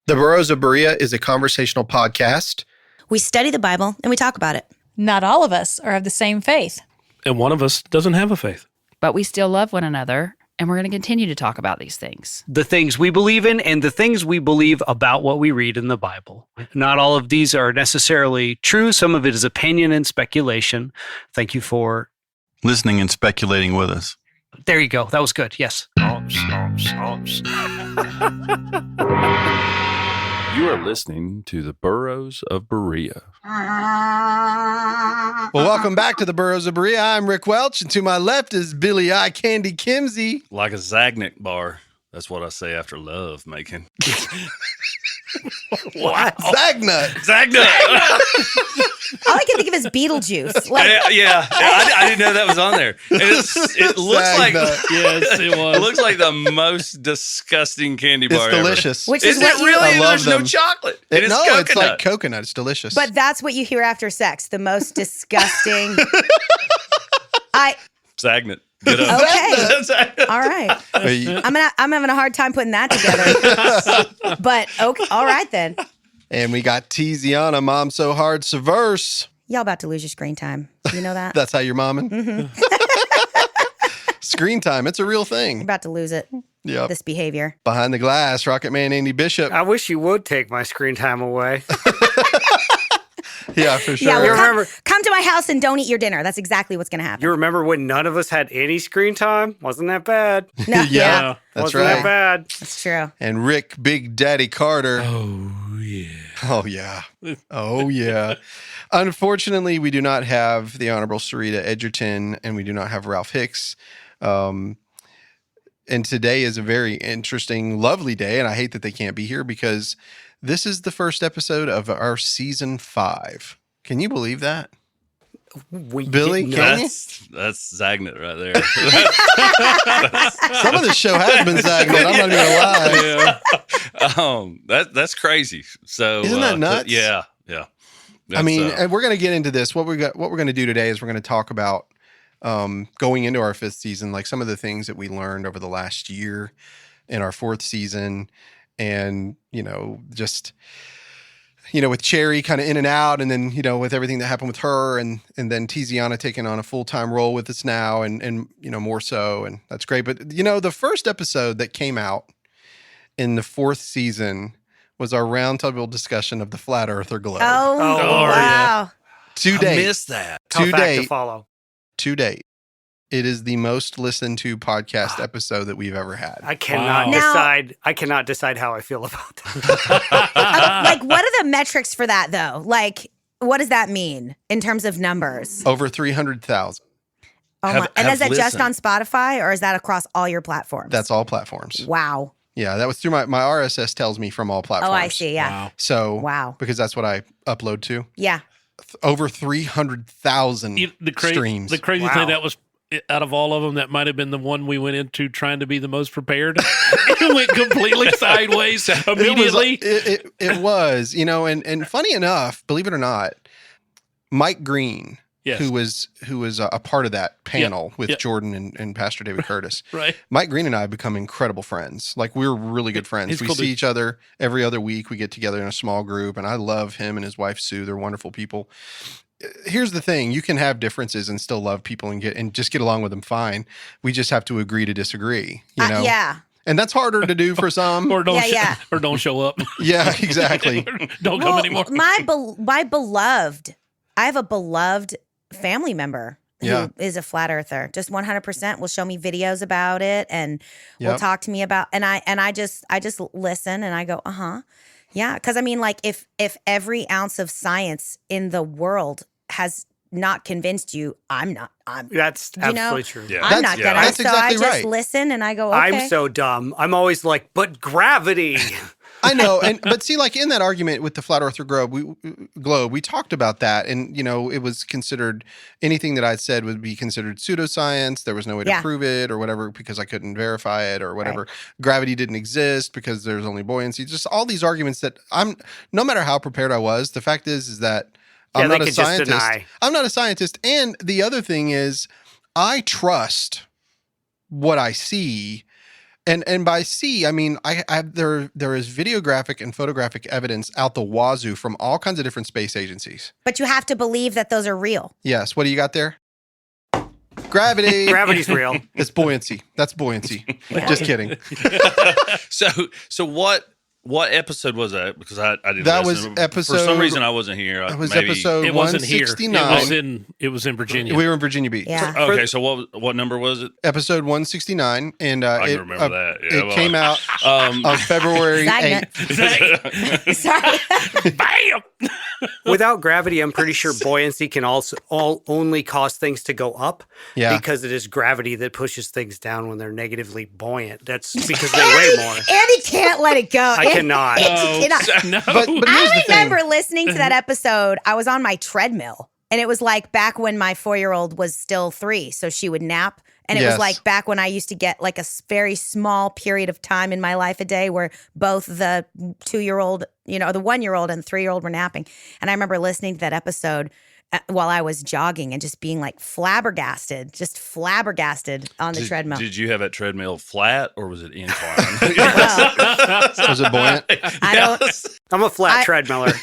The Burros of Berea is a conversational podcast. We study the Bible and we talk about it. Not all of us are of the same faith. And one of us doesn't have a faith. But we still love one another, and we're going to continue to talk about these things. The things we believe in and the things we believe about what we read in the Bible. Not all of these are necessarily true. Some of it is opinion and speculation. Thank you for listening and speculating with us. There you go. That was good. Yes. You are listening to the Burros of Berea. Well, welcome back to the Burros of Berea. I'm Rick Welch, and to my left is Billy Eye Candy Kimsey. Like a Zagnik bar. That's what I say after love making. What? Zagnut. Zagnut. All I can think of is Beetlejuice. Yeah. I didn't know that was on there. It looks like Yes, it was. It looks like the most disgusting candy bar It's delicious. Which Is is it what you really? I love There's no them. chocolate. It's coconut. like coconut. It's delicious. But that's what you hear after sex. The most disgusting. Zagnut. Get up. Okay. All right. I'm having a hard time putting that together. But okay. All right then. And we got Tiziana, Mom So Hard Subverse. Y'all about to lose your screen time. You know that? That's how you're momming? Mm-hmm. Screen time. It's a real You're thing. about to lose it. Yep. This behavior. Behind the glass, Rocket Man Andy Bishop. I wish you would take my screen time away. Yeah, for sure. Yeah, well, remember- come to my house and don't eat your dinner. That's exactly what's going to happen. You remember when none of us had any screen time? Wasn't that bad? No, Yeah. That's Wasn't right. that bad? That's true. And Rick Big Daddy Carter. Oh, yeah. Oh, yeah. Oh, yeah. Unfortunately, we do not have the Honorable Sarita Edgerton, and we do not have Ralph Hicks. And today is a very interesting, lovely day, and I hate that they can't be here because this is the first episode of our season 5. Can you believe that? Billy, can you? That's Zagnut right there. Some of this show has been Zagnut. I'm not even gonna lie. That's crazy. So Isn't that nuts? Yeah. I mean, and we're going to get into this. What we're going to do today is we're going to talk about going into our 5th season, like some of the things that we learned over the last year in our 4th season, and just with Cherry kind of in and out, and then with everything that happened with her, and then Tiziana taking on a full-time role with us now, and more so, and that's great. But the first episode that came out in the 4th season was our roundtable discussion of the Flat Earther globe. Oh, wow. wow. To I date, missed that. Tough act date. to follow. to date, it is the most listened to podcast episode that we've ever had. I cannot Wow. decide. I cannot decide how I feel about that. Like, what are the metrics for that, though? Like, what does that mean in terms of numbers? Over 300,000. Oh Have- my. And have is that just listened. on Spotify, or is that across all your platforms? That's all platforms. Wow. Yeah, that was through my RSS tells me from all platforms. Oh, I see. Yeah. Wow. So, Wow. because that's what I upload to. Yeah. Over 300,000 streams. The crazy Wow. thing, that was, out of all of them, that might have been the one we went into trying to be the most prepared. It went completely sideways immediately. It was, and funny enough, believe it or not, Mike Green, Yes. who was a part of that panel with Yep. Jordan and Pastor David Curtis. Right. Mike Green and I have become incredible friends. Like, we're really good friends. He's We cool see dude. each other every other week. We get together in a small group, and I love him and his wife Sue. They're wonderful people. Here's the thing: you can have differences and still love people and just get along with them fine. We just have to agree to disagree. Yeah. And that's harder to do for some. Or don't Yeah, or don't show up. Yeah, exactly. Don't come anymore. My beloved, I have a beloved family member who Yeah. is a flat earther. Just 100% will show me videos about it and will Yep. talk to me about. And I just listen and I go, yeah. Because I mean, like, if every ounce of science in the world has not convinced you, That's You know, absolutely true. Yeah. I'm not gonna. that's So exactly I just right. listen and I go, okay. I'm so dumb. I'm always like, but gravity. I know, but see, like in that argument with the Flat Earther globe, we talked about that, and it was considered anything that I said would be considered pseudoscience. There was no way to Yeah. prove it or whatever because I couldn't verify it or whatever. Gravity didn't exist because there's only buoyancy. Just all these arguments that no matter how prepared I was, the fact is that I'm they not a could just scientist. deny. I'm not a scientist, and the other thing is, I trust what I see. And by see, I mean there is videographic and photographic evidence out the wazoo from all kinds of different space agencies. But you have to believe that those are real. Yes. What do you got there? Gravity. Gravity's real. It's buoyancy. That's buoyancy. Just kidding. So what episode was that? Because I didn't. That listen. was episode. For some reason, I wasn't here. That was Maybe- episode It wasn't here. 169. It was in Virginia. We were in Virginia Beach. Yeah. Okay, so what number was it? Episode 169, and I can remember that. Yeah, it came out Um, on February Stagnant. 8th. Sorry. Bam! Without gravity, I'm pretty sure buoyancy can only cause things to go up. Yeah. Because it is gravity that pushes things down when they're negatively buoyant. That's because they weigh more. Andy can't let it go. I cannot. Andy cannot. No. But here's I the thing. remember listening to that episode. I was on my treadmill, and it was like back when my 4-year-old was still 3, so she would nap. And it Yes. was like back when I used to get like a very small period of time in my life a day where both the 2-year-old, the 1-year-old and the 3-year-old were napping. And I remember listening to that episode while I was jogging and just being like flabbergasted on the treadmill. Did you have that treadmill flat or was it inclined? Was it buoyant? I don't. I'm a flat treadmiller.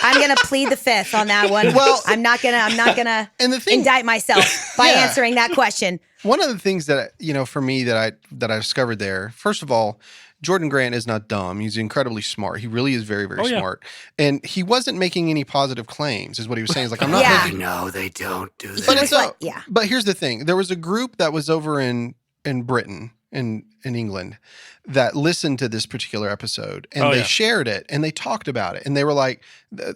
I'm gonna plead the fifth on that one. Well- I'm not gonna And the thing, indict myself by Yeah. answering that question. one of the things that for me that I discovered there, first of all, Jordan Grant is not dumb. He's incredibly smart. He really is very, very Oh, yeah. smart. And he wasn't making any positive claims, is what he was saying. He's like, I'm not Yeah. making. No, they don't do that. But It was it's like, yeah. But here's the thing: there was a group that was over in Britain, in England, that listened to this particular episode, and Oh, they yeah. shared it, and they talked about it, and they were like,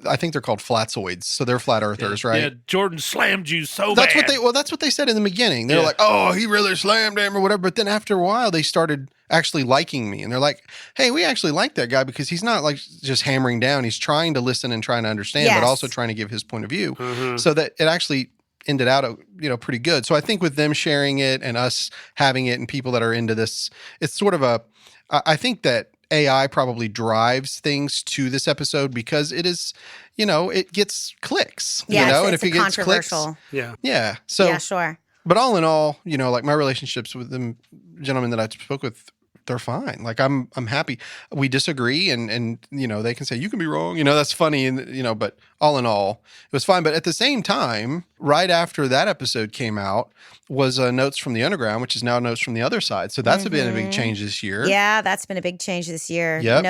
I think they're called flatsoids, so they're flat earthers, right? Yeah, Jordan slammed you so That's bad. that's what they said in the beginning. They're Yeah. like, oh, he really slammed him or whatever. But then after a while, they started actually liking me. And they're like, hey, we actually like that guy because he's not like just hammering down. He's trying to listen and trying to understand, Yes. but also trying to give his point of view. Mhm. So that it actually ended out, pretty good. So I think with them sharing it and us having it and people that are into this, it's sort of I think that AI probably drives things to this episode because it is, it gets clicks, Yeah, and it's if it gets clicks, controversial. Yeah. yeah. So Yeah, sure. but all in all, like my relationships with the gentlemen that I spoke with, they're fine. Like I'm happy. We disagree and they can say you can be wrong. That's funny and but all in all, it was fine. But at the same time, right after that episode came out was Notes from the Underground, which is now Notes from the Other Side. So that's been a big change this year. Yeah, that's been a big change this year. Yep.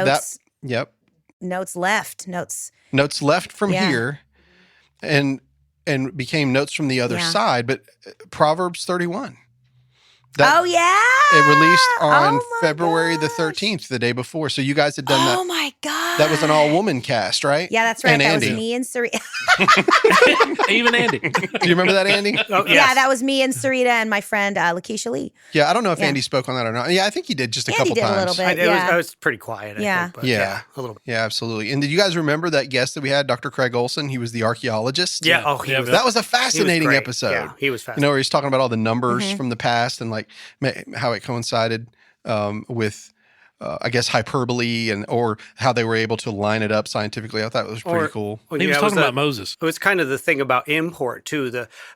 Notes left. Notes left from Yeah. here and became Notes from the Other Yeah. Side, but Proverbs 31. Oh yeah. It released on Oh my February the gosh. 13th, the day before. So you guys had done Oh that. my god. That was an all-woman cast, right? Yeah, that's right. And That Andy. was me and Sarita. Even Andy. Do you remember that, Andy? Oh, yes. Yeah, that was me and Sarita and my friend Lakeisha Lee. Yeah, I don't know if Yeah. Andy spoke on that or not. Yeah, I think he did just a Andy couple did a times. little bit. I was pretty quiet, I Yeah. think. But Yeah. a little bit. Yeah, absolutely. And did you guys remember that guest that we had, Dr. Craig Olson? He was the archaeologist. Yeah. Yeah. Oh, he Yeah, was, That was a he was fascinating great. episode. Yeah, he was fascinating. Where he's talking about all the numbers Mm-hmm. from the past and like how it coincided with, I guess, hyperbole or how they were able to line it up scientifically. I thought it was pretty cool. Well, He was yeah, it talking the- about Moses. It was kind of the thing about import too.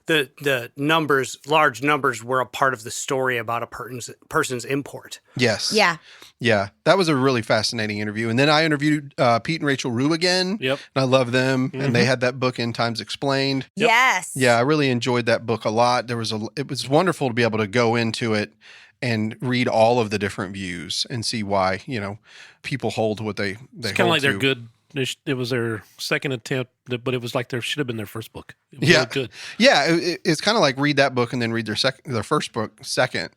The numbers, large numbers, were a part of the story about a person's import. Yes. Yeah. Yeah. That was a really fascinating interview. And then I interviewed Pete and Rachel Rue again. Yep. And I love them. And they had that book, End Times Explained. Yep. Yes. Yeah, I really enjoyed that book a lot. It was wonderful to be able to go into it and read all of the different views and see why, people hold what they It's kind of hold like their to. good. It was their second attempt, but it was like should have been their first book. It was Yeah. really good. Yeah, it's kind of like read that book and then read their first book second.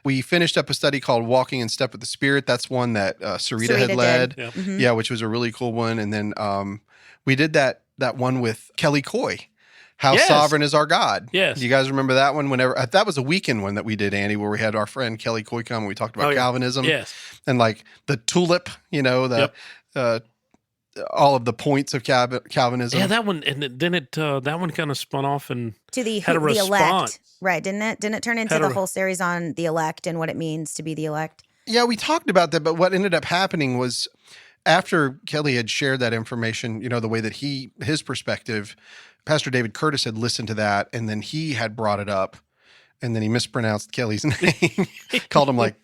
We finished up a study called Walking in Step with the Spirit. That's one that Sarita had Sarita led. did. Mhm. Yeah, which was a really cool one. And then we did that one with Kelly Coy. How Yes. Sovereign is Our God. Yes. Do you guys remember that one? That was a weekend one that we did, Andy, where we had our friend Kelly Coy come and we talked about Oh, yeah. Calvinism Yes. and like the tulip, all of the points of Calvinism. Yeah, that one, and then that one kind of spun off and To the Had a the elect. response. Right, didn't it? Didn't it turn into Had a the re- whole series on the elect and what it means to be the elect? Yeah, we talked about that, but what ended up happening was after Kelly had shared that information, the way that his perspective, Pastor David Curtis had listened to that, and then he had brought it up, and then he mispronounced Kelly's name, called him like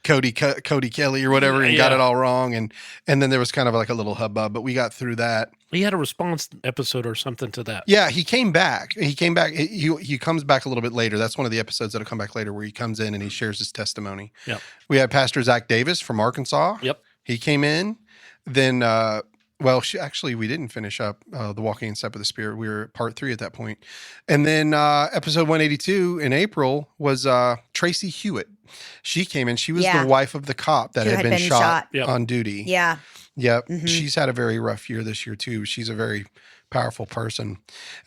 Cody Kelly or whatever and got it all wrong. And then there was kind of like a little hubbub, but we got through that. He had a response episode or something to that. Yeah, he came back. He comes back a little bit later. That's one of the episodes that'll come back later where he comes in and he shares his testimony. Yep. We had Pastor Zach Davis from Arkansas. Yep. He came in. Then, we didn't finish up the Walking in Step with the Spirit. We were at part 3 at that point. And then episode 182 in April was Tracy Hewitt. She came in. She was the wife of the cop that had been shot on duty. Yeah. Yep. Mm-hmm. She's had a very rough year this year, too. She's a very powerful person.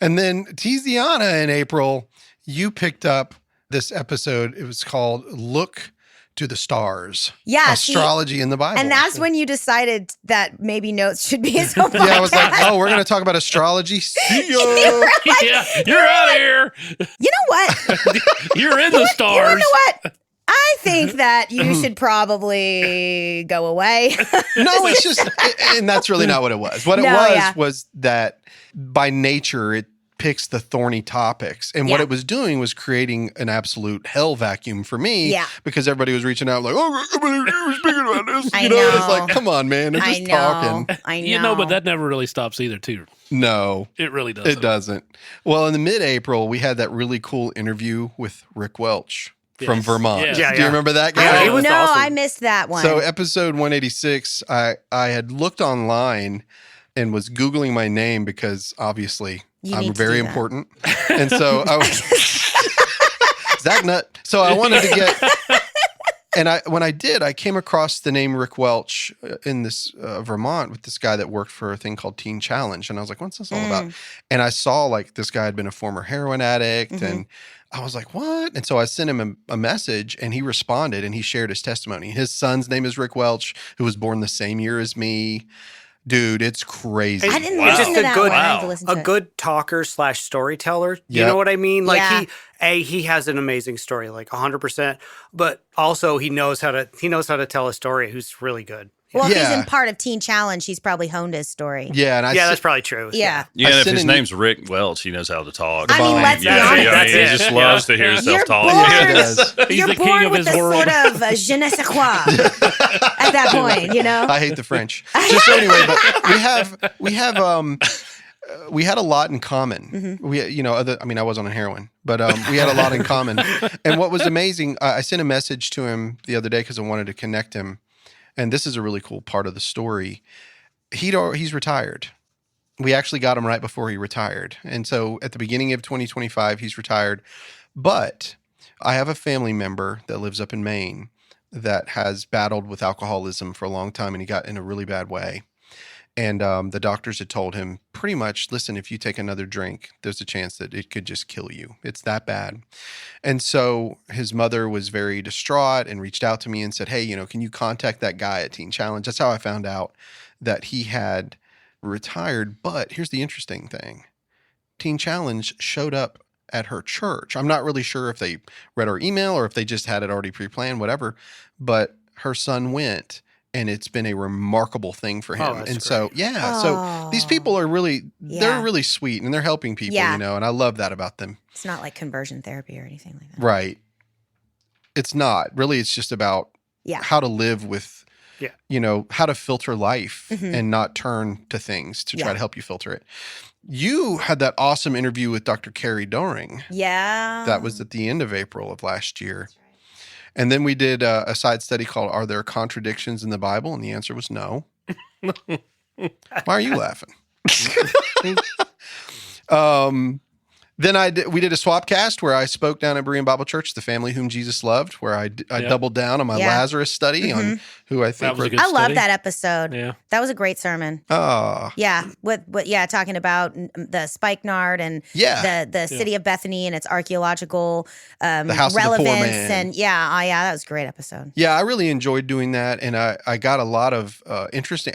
And then Tiziana in April, you picked up this episode. It was called Look to the Stars. Yeah. Astrology in the Bible. And that's when you decided that maybe notes should be his own podcast. Yeah, I was like, we're going to talk about astrology. See ya. You're out of here. You know what? You're in the stars. You know what? I think that you should probably go away. No, it's just, and that's really not what it was. What it was that by nature, it picks the thorny topics. And what it was doing was creating an absolute hell vacuum for me. Yeah. Because everybody was reaching out like, oh, we're speaking about this. I you know, know. it's like, come on, man. They're just talking. I know. You know, but that never really stops either, too. No. It really doesn't. It doesn't. Well, in the mid-April, we had that really cool interview with Rick Welch from Vermont. Yeah. Do you remember that guy? Yeah, he was awesome. I missed that one. So episode 186, I had looked online and was Googling my name because obviously I'm very important. And so I was Zach Nutt. So I wanted to get, and when I did, I came across the name Rick Welch in this Vermont with this guy that worked for a thing called Teen Challenge. And I was like, what's this all about? And I saw like this guy had been a former heroin addict and I was like, what? And so I sent him a message and he responded and he shared his testimony. His son's name is Rick Welch, who was born the same year as me. Dude, it's crazy. I didn't listen to that one. I had to listen to it. Good talker / storyteller. You know what I mean? Like he has an amazing story, like 100%. But also he knows how to tell a story. Who's really good. Well, if he's in part of Teen Challenge, he's probably honed his story. Yeah, and that's probably true. Yeah. Yeah, and if his name's Rick Welch, he knows how to talk. I mean, let's be honest. He just loves to hear himself talk. He's You're the king born of with his the world. sort of je ne sais quoi at that point, you know? I hate the French. Just so anyway, but we had a lot in common. We, I wasn't on heroin, but we had a lot in common. And what was amazing, I sent a message to him the other day because I wanted to connect him. And this is a really cool part of the story. He's retired. We actually got him right before he retired. And so at the beginning of 2025, he's retired. But I have a family member that lives up in Maine that has battled with alcoholism for a long time, and he got in a really bad way. And the doctors had told him pretty much, listen, if you take another drink, there's a chance that it could just kill you. It's that bad. And so his mother was very distraught and reached out to me and said, hey, can you contact that guy at Teen Challenge? That's how I found out that he had retired. But here's the interesting thing. Teen Challenge showed up at her church. I'm not really sure if they read our email or if they just had it already pre-planned, whatever. But her son went. And it's been a remarkable thing for him. And so, so these people are really, they're really sweet and they're helping people, and I love that about them. It's not like conversion therapy or anything like that. Right. It's not. Really, it's just about how to live with, how to filter life and not turn to things to try to help you filter it. You had that awesome interview with Dr. Carrie Doring. Yeah. That was at the end of April of last year. And then we did a side study called Are There Contradictions in the Bible? And the answer was no. Why are you laughing? Then we did a swap cast where I spoke down at Berean Bible Church, the family whom Jesus loved, where I doubled down on my Lazarus study on who I think I love that episode. Yeah. That was a great sermon. Oh. Yeah. Talking about the spikenard and the city of Bethany and its archaeological the house relevance. Of the poor man. And that was a great episode. Yeah, I really enjoyed doing that. And I got a lot of I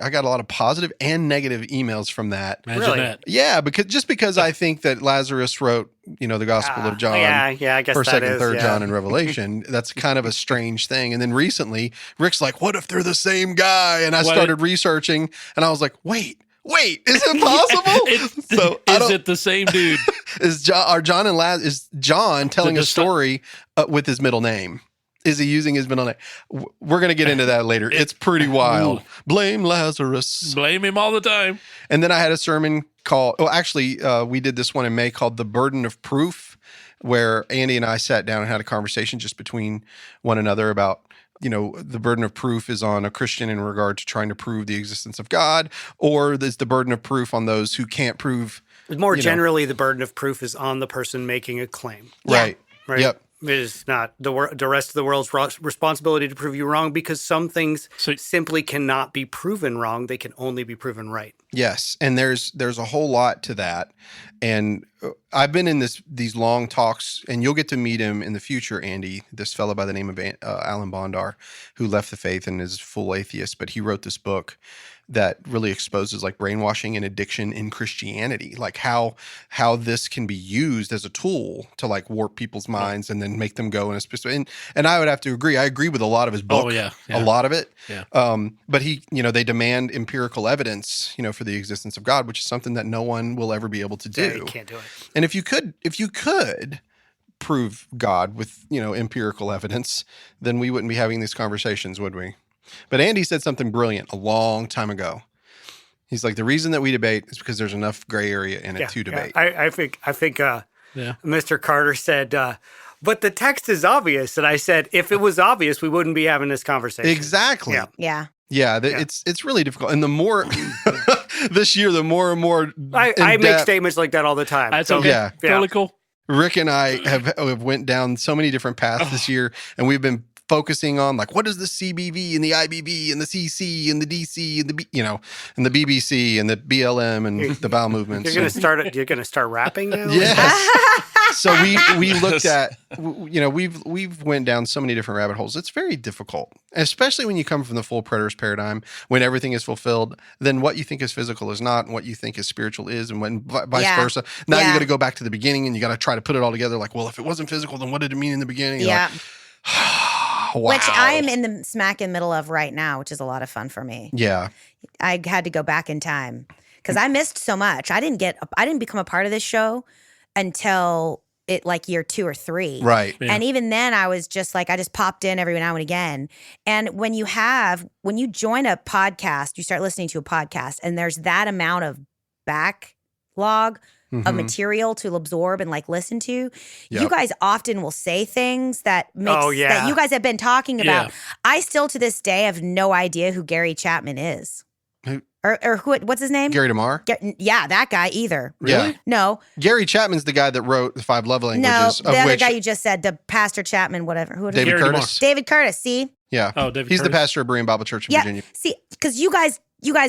got a lot of positive and negative emails from that. Imagine that. Yeah, because I think that Lazarus wrote, the Gospel of John, I guess 1st, 2nd, 3rd John, and and Revelation. That's kind of a strange thing. And then recently, Rick's like, "What if they're the same guy?" And I started researching, and I was like, "Wait, is it possible?" Is it the same dude? Is John telling a story with his middle name? Is he using his middle name? We're going to get into that later. It's pretty wild. Blame Lazarus. Blame him all the time. And then I had a sermon called, we did this one in May called The Burden of Proof, where Andy and I sat down and had a conversation just between one another about, the burden of proof is on a Christian in regard to trying to prove the existence of God, or is the burden of proof on those who can't prove. More generally, the burden of proof is on the person making a claim. Right. Right. Yep. It is not the rest of the world's responsibility to prove you wrong, because some things simply cannot be proven wrong. They can only be proven right. Yes, and there's a whole lot to that. And I've been in these long talks, and you'll get to meet him in the future, Andy, this fellow by the name of Alan Bondar, who left the faith and is full atheist, but he wrote this book that really exposes like brainwashing and addiction in Christianity, like how this can be used as a tool to like warp people's minds and then make them go in a specific. And I would have to agree. I agree with a lot of his book. Oh yeah. A lot of it. Yeah. But they demand empirical evidence, for the existence of God, which is something that no one will ever be able to do. Yeah, you can't do it. And if you could prove God with empirical evidence, then we wouldn't be having these conversations, would we? But Andy said something brilliant a long time ago. He's like, the reason that we debate is because there's enough gray area in it to debate. I think Mr. Carter said, but the text is obvious. And I said, if it was obvious, we wouldn't be having this conversation. Exactly. Yeah. It's really difficult. And the more this year, the more and more I make statements like that all the time. That's okay. Yeah. Totally cool. Rick and I have went down so many different paths this year, and we've been focusing on like, what is the CBV and the IBB and the CC and the DC and the and the BBC and the BLM and the bowel movements. You're gonna start rapping now? Yes. So we looked at, we've went down so many different rabbit holes. It's very difficult, especially when you come from the full preterist paradigm, when everything is fulfilled, then what you think is physical is not, and what you think is spiritual is, and when vice versa. Now you got to go back to the beginning and you got to try to put it all together. Like, well, if it wasn't physical, then what did it mean in the beginning? Yeah. Wow. Which I am in the smack in middle of right now, which is a lot of fun for me. Yeah. I had to go back in time because I missed so much. I didn't become a part of this show until year 2 or 3. Right. Yeah. And even then I was just like, I just popped in every now and again. And when you join a podcast, you start listening to a podcast and there's that amount of backlog of material to absorb and like listen to. Yep. You guys often will say things that that you guys have been talking about. Yeah. I still to this day have no idea who Gary Chapman is. Who? Or what's his name? Gary DeMar? Yeah, that guy either. Really? Yeah. No. Gary Chapman's the guy that wrote the 5 love languages. No, the other guy you just said, the Pastor Chapman, whatever. Who David Gary Curtis. David Curtis, see? Yeah. Oh, David He's the Curtis. pastor of Berean Bible Church in Virginia. See, because you guys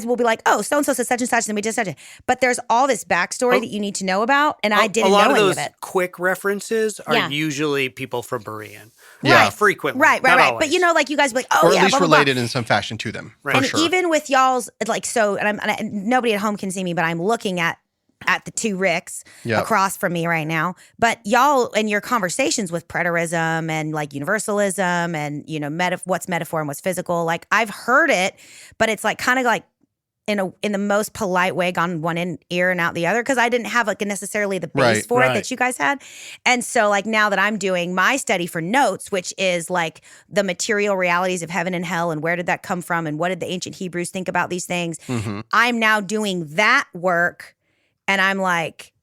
will be like, oh, so-and-so said such and such, and then we did such and but there's all this backstory that you need to know about, and I didn't know any of it. A lot of those quick references are usually people from Berean. Yeah. Not frequently. Right. Not But always. you guys be like, oh, Or yeah, at least blah, blah, blah. related in some fashion to them. Right. For And sure. even with y'all's, and nobody at home can see me, but I'm looking at the 2 Ricks across from me right now. But y'all and your conversations with preterism and like universalism and, what's metaphor and what's physical, like I've heard it, but it's like kind of like in the most polite way gone one ear and out the other, because I didn't have like necessarily the base for it that you guys had. And so like now that I'm doing my study for notes, which is like the material realities of heaven and hell and where did that come from and what did the ancient Hebrews think about these things, I'm now doing that work and I'm like,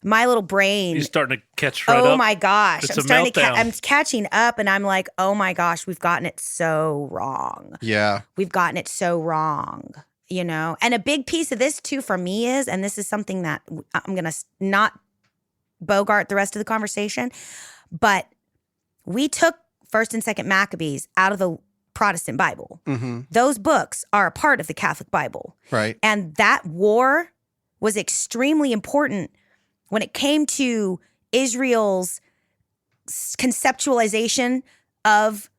my little brain. You're starting to catch right up. Oh my gosh. It's I'm a starting meltdown. I'm catching up and I'm like, oh my gosh, we've gotten it so wrong. Yeah. We've gotten it so wrong. And a big piece of this too for me is, and this is something that I'm going to not bogart the rest of the conversation, but we took 1st and 2nd Maccabees out of the Protestant Bible. Those books are a part of the Catholic Bible. Right. And that war was extremely important when it came to Israel's conceptualization of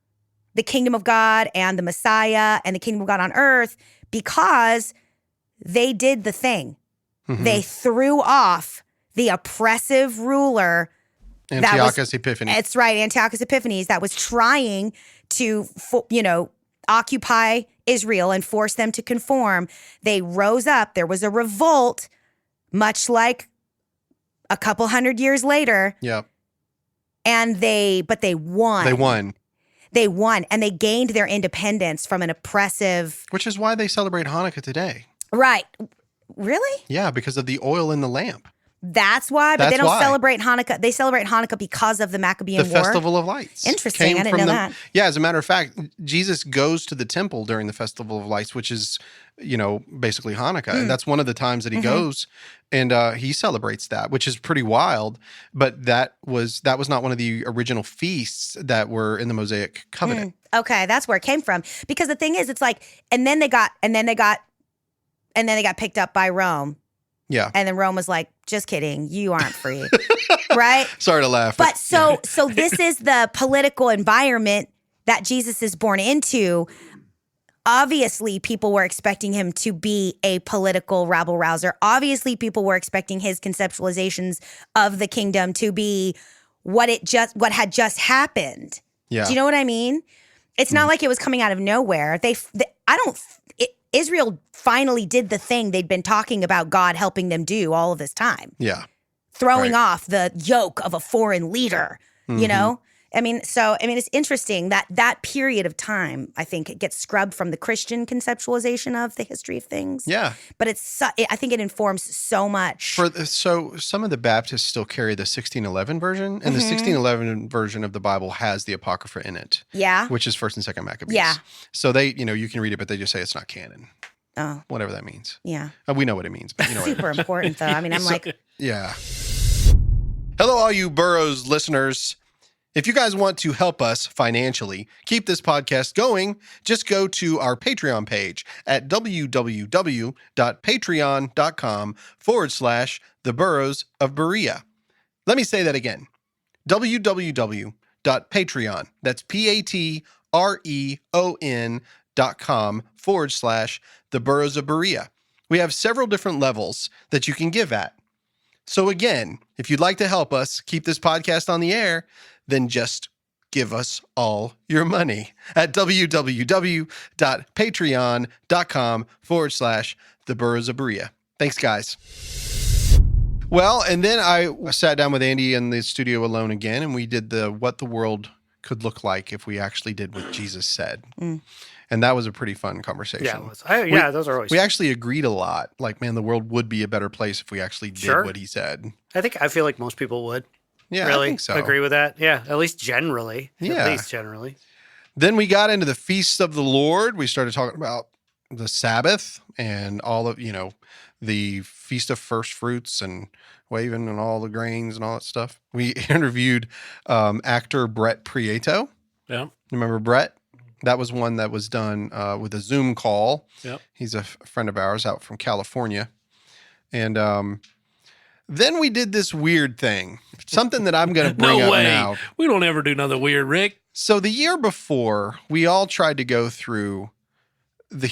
the kingdom of God and the Messiah and the kingdom of God on earth, because they did the thing. They threw off the oppressive ruler. Antiochus Epiphanes. That's right, Antiochus Epiphanes, that was trying to, occupy Israel and force them to conform. They rose up. There was a revolt, much like a couple hundred years later. Yeah. And they won. They won. They won, and they gained their independence from an oppressive. Which is why they celebrate Hanukkah today. Right. Really? Yeah, because of the oil in the lamp. That's why, but That's they don't why. celebrate Hanukkah. They celebrate Hanukkah because of the Maccabean The War. Festival of Lights. Interesting. came I didn't from know the- that. Yeah, as a matter of fact, Jesus goes to the temple during the Festival of Lights, which is, basically Hanukkah. And that's one of the times that he goes, and he celebrates that, which is pretty wild. But that was not one of the original feasts that were in the Mosaic Covenant. Okay, that's where it came from. Because the thing is, it's like, and then they got picked up by Rome. Yeah. And then Rome was like, just kidding, you aren't free. Right? Sorry to laugh. But so this is the political environment that Jesus is born into. Obviously, people were expecting him to be a political rabble rouser. Obviously, people were expecting his conceptualizations of the kingdom to be what had just happened. Yeah. Do you know what I mean? It's not like it was coming out of nowhere. Israel finally did the thing they'd been talking about God helping them do all of this time. Yeah. Throwing Right. off the yoke of a foreign leader, you know? It's interesting that period of time, I think it gets scrubbed from the Christian conceptualization of the history of things. Yeah. But I think it informs so much. So some of the Baptists still carry the 1611 version, and the 1611 version of the Bible has the Apocrypha in it. Yeah. Which is 1st and 2nd Maccabees. Yeah. So they, you can read it, but they just say it's not canon. Oh. Whatever that means. Yeah. We know what it means, but you know what it Super important, though. I mean, I'm like, Yeah. Hello, all you Burros listeners. If you guys want to help us financially keep this podcast going, just go to our Patreon page at www.patreon.com/The Burros of Berea. Let me say that again. www.patreon. That's patreon.com/The Burros of Berea. We have several different levels that you can give at. So again, if you'd like to help us keep this podcast on the air, then just give us all your money at www.patreon.com/The Burros of Berea. Thanks, guys. Well, and then I sat down with Andy in the studio alone again, and we did what the world could look like if we actually did what Jesus said. And that was a pretty fun conversation. Yeah, it was. Those are always. We actually agreed a lot. Like, man, the world would be a better place if we actually did what he said. I feel like most people would. Yeah, really I think so. Agree with that. Yeah, at least generally. Yeah. At least generally. Then we got into the feasts of the Lord. We started talking about the Sabbath and all of, the Feast of First Fruits and waving and all the grains and all that stuff. We interviewed actor Brett Prieto. Yeah. Remember Brett? That was one that was done with a Zoom call. Yep. He's a friend of ours out from California. And then we did this weird thing, something that I'm going to bring No up way. now. We don't ever do nothing weird, Rick. So the year before, we all tried to go through the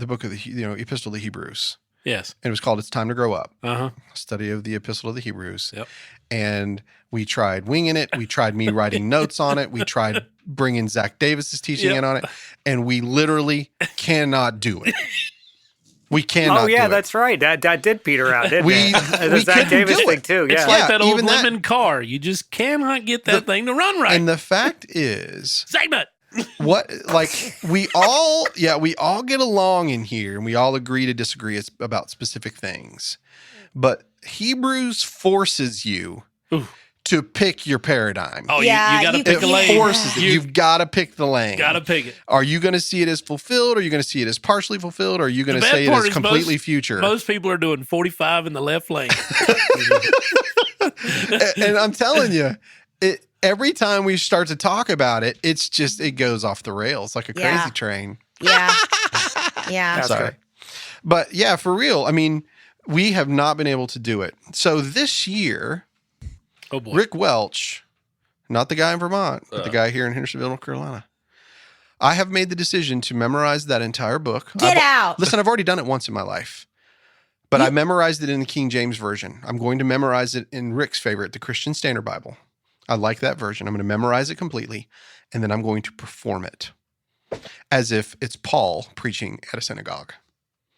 book of the Epistle to the Hebrews. Yes. And it was called "It's Time to Grow Up." Uh-huh. Study of the Epistle to the Hebrews. Yep. And we tried winging it. We tried me writing notes on it. We tried bringing Zach Davis's teaching in on it, and we literally cannot do it. We cannot. Oh yeah, do it. that's right. That did peter out, didn't We- it? we The Zach couldn't Davis do thing it. too. It's Yeah. like that old even that- lemon car. You just cannot get that thing to run right. And the fact is, Zach Nut. we all get along in here, and we all agree to disagree about specific things. But Hebrews forces you to pick your paradigm. Oh, Yeah, you got to you pick a can't. lane. Forces it. You've got to pick the lane. got to pick it. Are you going to see it as fulfilled? Or are you going to see it as partially fulfilled? Or are you going The to bad say it part as is completely future? Most people are doing 45 in the left lane. And I'm telling you, every time we start to talk about it, it goes off the rails like a Yeah. crazy train. yeah. Yeah. That's Sorry. good. But yeah, for real, I mean, we have not been able to do it. So this year, Oh, boy. Rick Welch, not the guy in Vermont, but the guy here in Hendersonville, North Carolina, I have made the decision to memorize that entire book. Get out. Listen, I've already done it once in my life, but I memorized it in the King James Version. I'm going to memorize it in Rick's favorite, the Christian Standard Bible. I like that version. I'm going to memorize it completely, and then I'm going to perform it as if it's Paul preaching at a synagogue.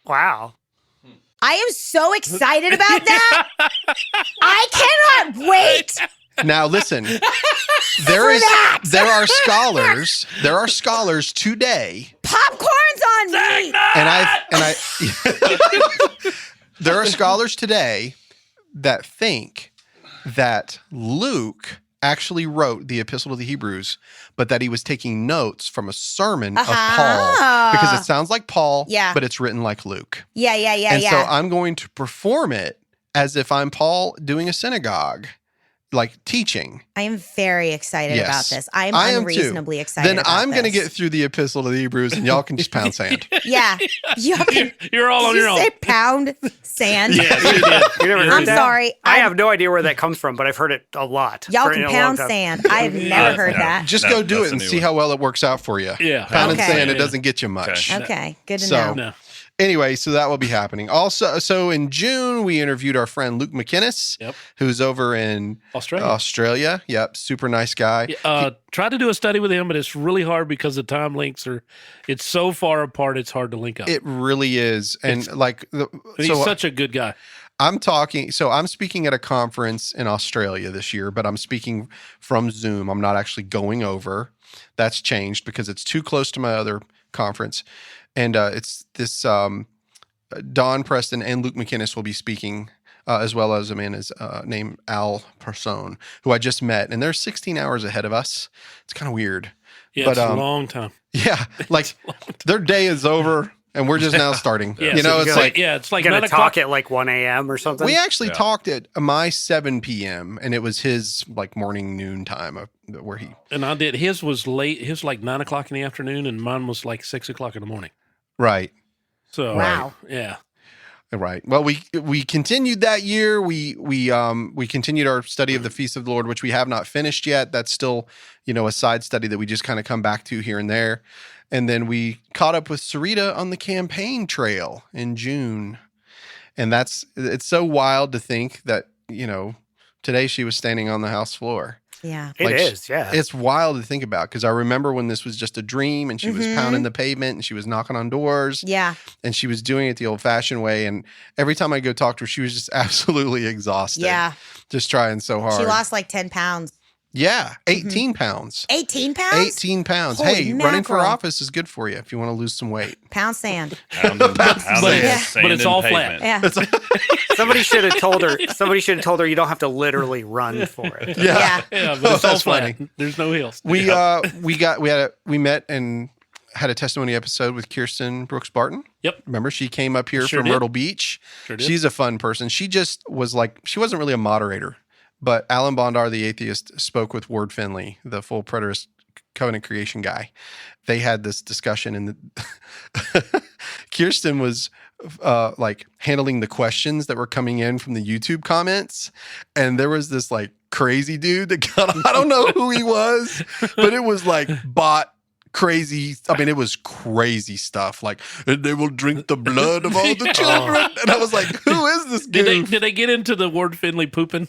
Wow. I am so excited about that. I cannot wait Now listen, there are scholars today, Popcorn's on me. and there are scholars today that think that Luke actually wrote the Epistle to the Hebrews, but that he was taking notes from a sermon of Paul, because it sounds like Paul, but it's written like Luke. Yeah. And so I'm going to perform it as if I'm Paul doing a synagogue, like teaching. I am very excited about this. I am unreasonably excited Then about I'm going to this. get through the Epistle to the Hebrews, and y'all can just pound sand. Yeah. You're all on your own. Did you say pound sand? Yes, you did. You never heard I'm that? sorry. I have no idea where that comes from, but I've heard it a lot. Y'all For- can in a pound long time. sand. I have never heard that. Just go do it and see how well it works out for you. Yeah. Pound and Okay. sand, it doesn't get you much. Okay. Good to So- know. No. Anyway, so that will be happening. Also, so in June, we interviewed our friend Luke McInnes, who's over in Australia. Yep, super nice guy. Try to do a study with him, but it's really hard because the time links it's so far apart, it's hard to link up. It really is. And He's such a good guy. I'm speaking at a conference in Australia this year, but I'm speaking from Zoom. I'm not actually going over. That's changed because it's too close to my other conference. And it's this Don Preston and Luke McInnes will be speaking, as well as a man named Al Persone, who I just met. And they're 16 hours ahead of us. It's kind of weird. Yeah, but, it's a long time. Yeah, like their day is over and we're just now starting. Yeah, you know, so it's like You're 9 going to o'clock. talk at like 1 a.m. or something? we actually talked at my 7 p.m. and it was his like morning noon time where he. And I did. His was late. His was like 9 o'clock in the afternoon, and mine was like 6 o'clock in the morning. Right. So Wow. Yeah. Right. Well, we continued that year. We continued our study of the Feast of the Lord, which we have not finished yet. That's still, a side study that we just kind of come back to here and there. And then we caught up with Sarita on the campaign trail in June. And it's so wild to think that, today she was standing on the house floor. Yeah. It is, yeah. It's wild to think about because I remember when this was just a dream and she was pounding the pavement and she was knocking on doors. Yeah. And she was doing it the old-fashioned way. And every time I go talk to her, she was just absolutely exhausted. Yeah. Just trying so hard. She lost like 10 pounds. Yeah, 18 pounds. 18 pounds? 18 pounds. Holy Hey, running for mackerel. office is good for you if you want to lose some weight. Pound sand. Pound Yeah. But it's all flat. Yeah. Somebody should have told her you don't have to literally run for it. Yeah. Yeah, but it's all That's flat. funny. There's no hills. We met and had a testimony episode with Kirsten Brooks Barton. Yep. Remember, she came up here Sure from did. Myrtle Beach. Sure did. She's a fun person. She just was she wasn't really a moderator, but Alan Bondar, the atheist, spoke with Ward Finley, the full preterist covenant creation guy. They had this discussion and Kirsten was handling the questions that were coming in from the YouTube comments. And there was this crazy dude that got, I don't know who he was, but it was bot crazy. I mean, it was crazy stuff. And they will drink the blood of all the children. And I was like, who is this dude? Did they get into the Ward Finley pooping?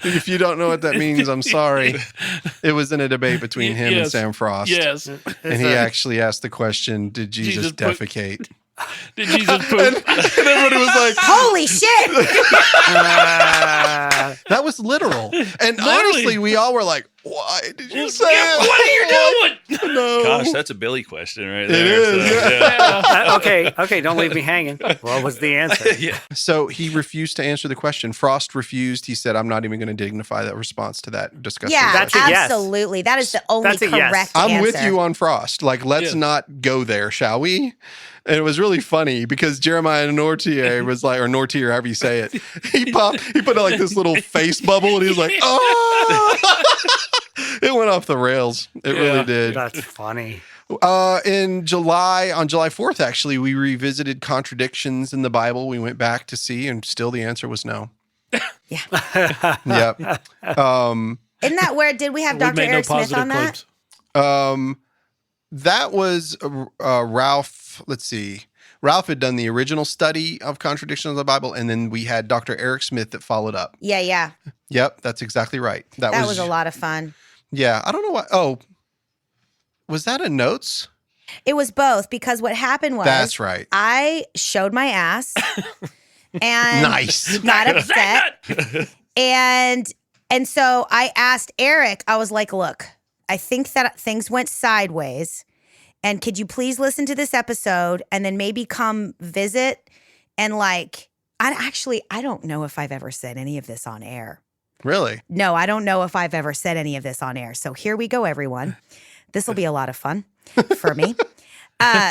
If you don't know what that means, I'm sorry. It was in a debate between him and Yes. Sam Frost. Yes. And he actually asked the question, did Jesus Jesus poop? defecate? Did Jesus poop? And everybody was like, Holy shit. that was literal. And honestly, we all were like, why did you say it? What are you doing? No. Gosh, that's a Billy question right It there. is, So, yeah. Okay, don't leave me hanging. What was the answer? yeah. So he refused to answer the question. Frost refused. He said, I'm not even going to dignify that response to that discussion. Yeah, That's a yes. absolutely. That is the only That's a yes. correct I'm answer. with you on Frost. Let's not go there, shall we? And it was really funny because Jeremiah Nortier was or Nortier, however you say it. He put this little face bubble and he was like, oh! It went off the rails. It really did. That's funny. On July 4th, actually, we revisited contradictions in the Bible. We went back to see, and still the answer was no. Yeah. Yep. Isn't that where did we have We Dr. made no Eric Smith positive on that? claims. That was Ralph. Let's see. Ralph had done the original study of contradictions of the Bible, and then we had Dr. Eric Smith that followed up. Yeah. Yep, that's exactly right. That was a lot of fun. Yeah, I don't know why. Oh, was that a notes? It was both because what happened was That's right. I showed my ass and Nice. got upset. And so I asked Eric, I was like, look, I think that things went sideways. And could you please listen to this episode and then maybe come visit? And like, I don't know if I've ever said any of this on air. Really? No, I don't know if I've ever said any of this on air. So here we go, everyone. This will be a lot of fun for me.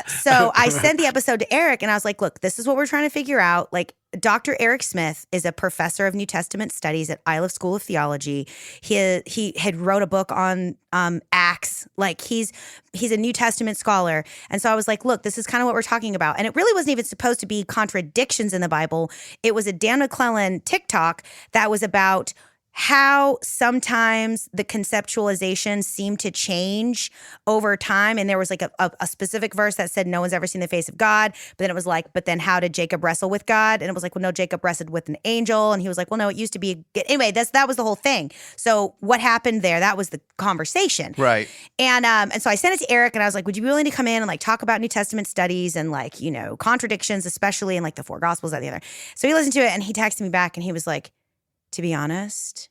So I sent the episode to Eric and I was like, look, this is what we're trying to figure out. Like, Dr. Eric Smith is a professor of New Testament studies at Iliff School of Theology. He had wrote a book on Acts. Like, he's a New Testament scholar. And so I was like, look, this is kind of what we're talking about. And it really wasn't even supposed to be contradictions in the Bible. It was a Dan McClellan TikTok that was about how sometimes the conceptualization seemed to change over time. And there was like a specific verse that said, no one's ever seen the face of God. But then it was like, but then how did Jacob wrestle with God? And it was like, well, no, Jacob wrestled with an angel. And he was like, well, no, it used to be. Anyway, that was the whole thing. So what happened there? That was the conversation. Right. And so I sent it to Eric and I was like, would you be willing to come in and like talk about New Testament studies and like, you know, contradictions, especially in like the four gospels, that the other. So he listened to it and he texted me back and he was like, to be honest,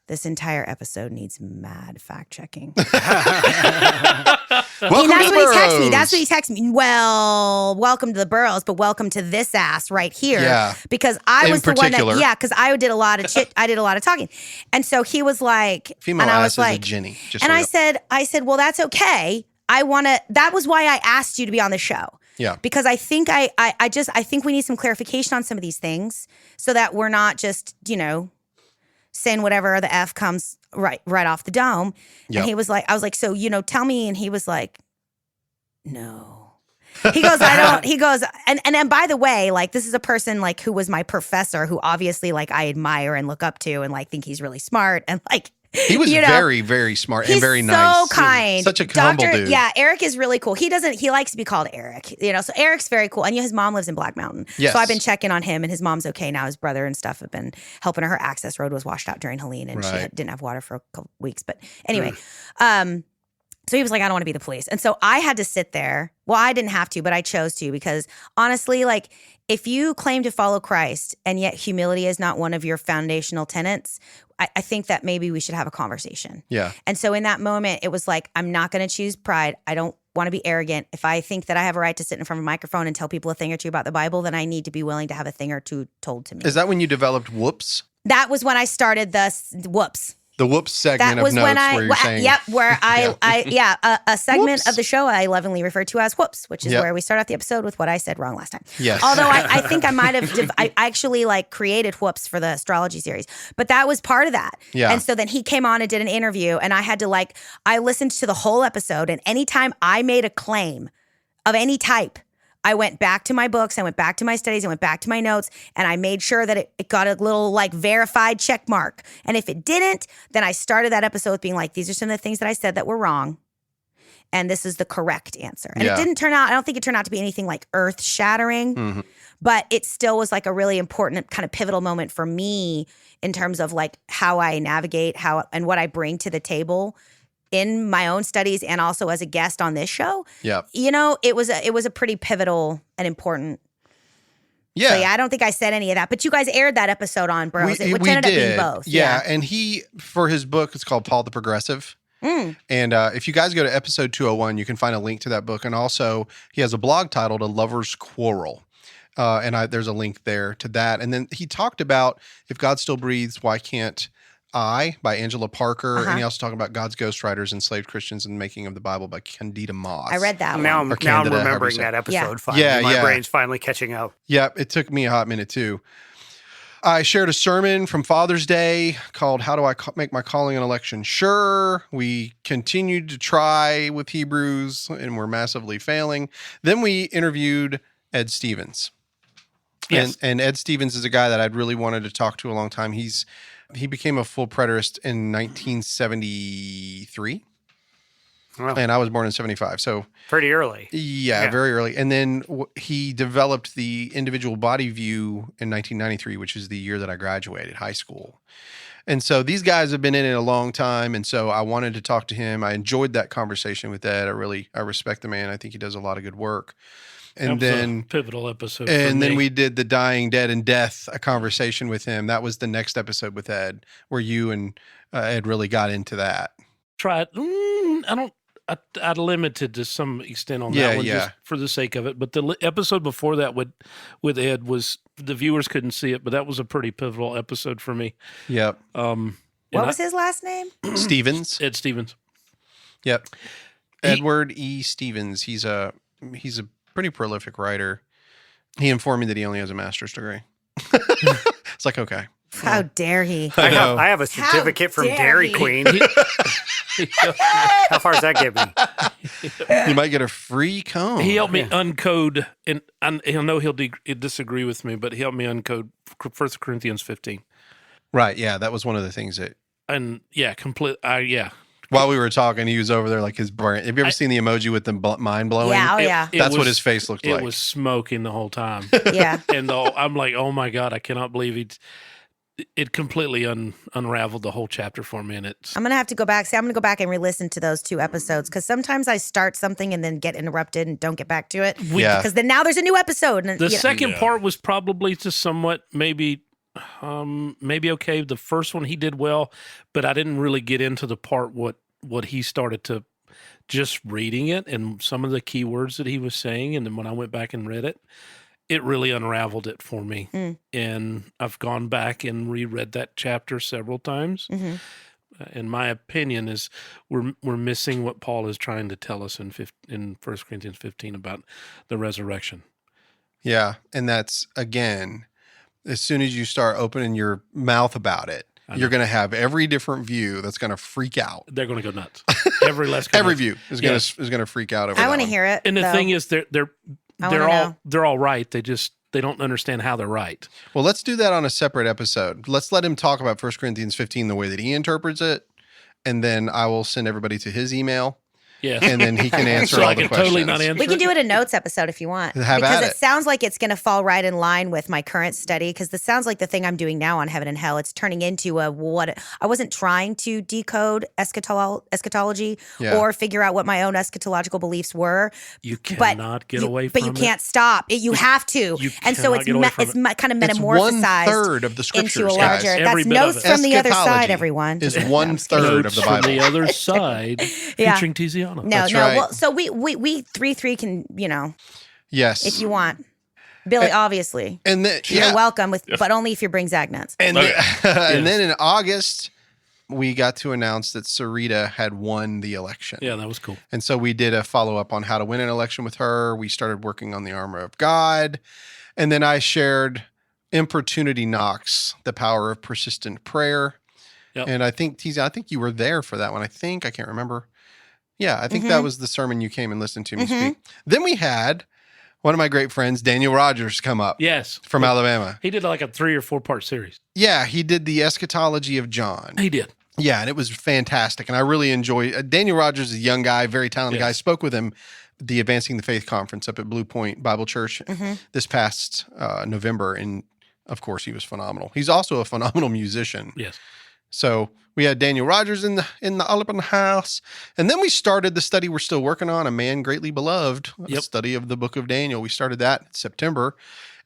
this entire episode needs mad fact checking. Welcome that's to what he texted me. Burros. That's what he texted me. Well, welcome to the Burros, but welcome to this ass right here. Yeah. Because I In was the particular. one that, because I did a lot of I did a lot of talking. And so he was like, Female and I was ass like, is a Jenny. Just and so you know. I said, well, that's okay. That was why I asked you to be on the show. Yeah. Because I think I think we need some clarification on some of these things so that we're not just, you know, saying whatever the F comes right off the dome. Yep. And he was like, I was like, so, you know, tell me. And he was like, no. He goes, and then by the way, like, this is a person like who was my professor who obviously like I admire and look up to and like think he's really smart and like, He was you know, very, very smart and very so nice. kind. Such a humble dude. Yeah, Eric is really cool. He likes to be called Eric, you know, so Eric's very cool. And his mom lives in Black Mountain. Yes. So I've been checking on him and his mom's okay now. His brother and stuff have been helping her. Her access road was washed out during Helene and Right. didn't have water for a couple weeks. But anyway, so he was like, I don't want to be the police. And so I had to sit there. Well, I didn't have to, but I chose to because honestly, like, if you claim to follow Christ and yet humility is not one of your foundational tenets, I think that maybe we should have a conversation. Yeah. And so in that moment, it was like, I'm not going to choose pride. I don't want to be arrogant. If I think that I have a right to sit in front of a microphone and tell people a thing or two about the Bible, then I need to be willing to have a thing or two told to me. Is that when you developed Whoops? That was when I started the Whoops. The Whoops segment That was of notes when where you're saying. yep, where a segment Whoops. of the show I lovingly refer to as Whoops, which is Yep. where we start out the episode with what I said wrong last time. Yes. Although I think I might have, I actually like created Whoops for the astrology series, but that was part of that. Yeah. And so then he came on and did an interview and I had to I listened to the whole episode and anytime I made a claim of any type, I went back to my books, I went back to my studies, I went back to my notes, and I made sure that it got a little like verified check mark. And if it didn't, then I started that episode with being like, these are some of the things that I said that were wrong. And this is the correct answer. And Yeah. it didn't turn out, I don't think it turned out to be anything like earth shattering, Mhm. but it still was like a really important kind of pivotal moment for me in terms of like how I navigate and what I bring to the table in my own studies and also as a guest on this show. Yeah. You know, it was a pretty pivotal and important. Yeah. So yeah, I don't think I said any of that, but you guys aired that episode on Burros. It ended up being both. Yeah. And he, for his book, it's called Paul the Progressive. Mm. And if you guys go to episode 201, you can find a link to that book. And also, he has a blog titled A Lover's Quarrel. There's a link there to that. And then he talked about If God Still Breathes, Why Can't I by Angela Parker. And he also talked about God's Ghostwriters, Enslaved Christians, and the Making of the Bible by Candida Moss. I read that Now one. I'm Candida, however you remembering say it. that episode Yeah. finally. Yeah, My yeah. brain's finally catching up. Yeah, it took me a hot minute too. I shared a sermon from Father's Day called How Do I Make My Calling and Election Sure? We continued to try with Hebrews and we're massively failing. Then we interviewed Ed Stevens. Yes. And Ed Stevens is a guy that I'd really wanted to talk to a long time. He became a full preterist in 1973. Well, And I was born in 75. So pretty early. yeah, very early. And then he developed the individual body view in 1993, which is the year that I graduated high school. And so these guys have been in it a long time. And so I wanted to talk to him. I enjoyed that conversation with Ed. I respect the man. I think he does a lot of good work. And That was then a pivotal episode. for and then me. we did the Dying, Dead, and Death, a conversation with him. That was the next episode with Ed, where you and Ed really got into that. tried. I limited to some extent on Yeah, that one yeah. just for the sake of it. But the episode before that with Ed was, the viewers couldn't see it, but that was a pretty pivotal episode for me. Yep. What was his last name? Stevens. Ed Stevens. Yep. Edward E. Stevens. He's a pretty prolific writer. He informed me that he only has a master's degree. It's like, okay. How dare he? I know. I have a certificate from dare Dairy he. Queen. How far does that get me? You might get a free comb. He helped me uncode, and he'll know he'll disagree with me, but he helped me uncode 1 Corinthians 15. Right. Yeah. That was one of the things that And while we were talking, he was over there like his brain. Have you ever seen the emoji with the mind blowing? Yeah, oh yeah. That's what his face looked like. It was smoking the whole time. Yeah. And I'm like, oh my God, I cannot believe it completely unraveled the whole chapter for me. And it's, I'm going to have to go back. See, I'm going to go back and re-listen to those 2 episodes because sometimes I start something and then get interrupted and don't get back to it. Yeah. Because then now there's a new episode. And, the you know. second part was probably just somewhat maybe okay. The first one he did well, but I didn't really get into the part what he started to just reading it and some of the key words that he was saying. And then when I went back and read it, it really unraveled it for me. And I've gone back and reread that chapter several times. Mm-hmm. And my opinion is we're missing what Paul is trying to tell us in 1 Corinthians 15 about the resurrection. Yeah. And that's, again, as soon as you start opening your mouth about it, you're going to have every different view that's going to freak out. They're going to go nuts. Every view is going to freak out over. I want to hear it. And the thing is, they're all right. They don't understand how they're right. Well, let's do that on a separate episode. Let's let him talk about 1 Corinthians 15 the way that he interprets it, and then I will send everybody to his email. Yeah. And then he can answer So all I the can questions. totally not answer. We can do it a notes episode if you want. Have because at it sounds like it's going to fall right in line with my current study. Because this sounds like the thing I'm doing now on Heaven and Hell. It's turning into I wasn't trying to decode eschatology or figure out what my own eschatological beliefs were. You cannot get away from it. But you can't stop. You have to. And so it's kind of metamorphosized 1/3 of the scriptures, into a guys. larger. Every That's bit notes of it. from the other Eschatology side, everyone. is 1/3 of the Bible. From the other side, Yeah. featuring Tiziano. No, That's no. right. Well, so we 3 can, Yes. if you want. Billy, obviously. And then, You're welcome, but only if you bring Zag nuts. And, and then in August, we got to announce that Sarita had won the election. Yeah, that was cool. And so we did a follow-up on how to win an election with her. We started working on the armor of God. And then I shared Importunity Knocks, the power of persistent prayer. Yep. And I think, you were there for that one. I can't remember. Yeah, I think that was the sermon you came and listened to me speak. Then we had one of my great friends, Daniel Rogers, come up. Yes. From Alabama. He did like a 3 or 4 part series. Yeah, he did the eschatology of John. He did. Yeah, and it was fantastic. And I really enjoy Daniel Rogers is a young guy, very talented guy. I spoke with him at the Advancing the Faith conference up at Blue Point Bible Church this past November. And of course, he was phenomenal. He's also a phenomenal musician. Yes. So we had Daniel Rogers in the open house. And then we started the study we're still working on, A Man Greatly Beloved, a study of the book of Daniel. We started that in September.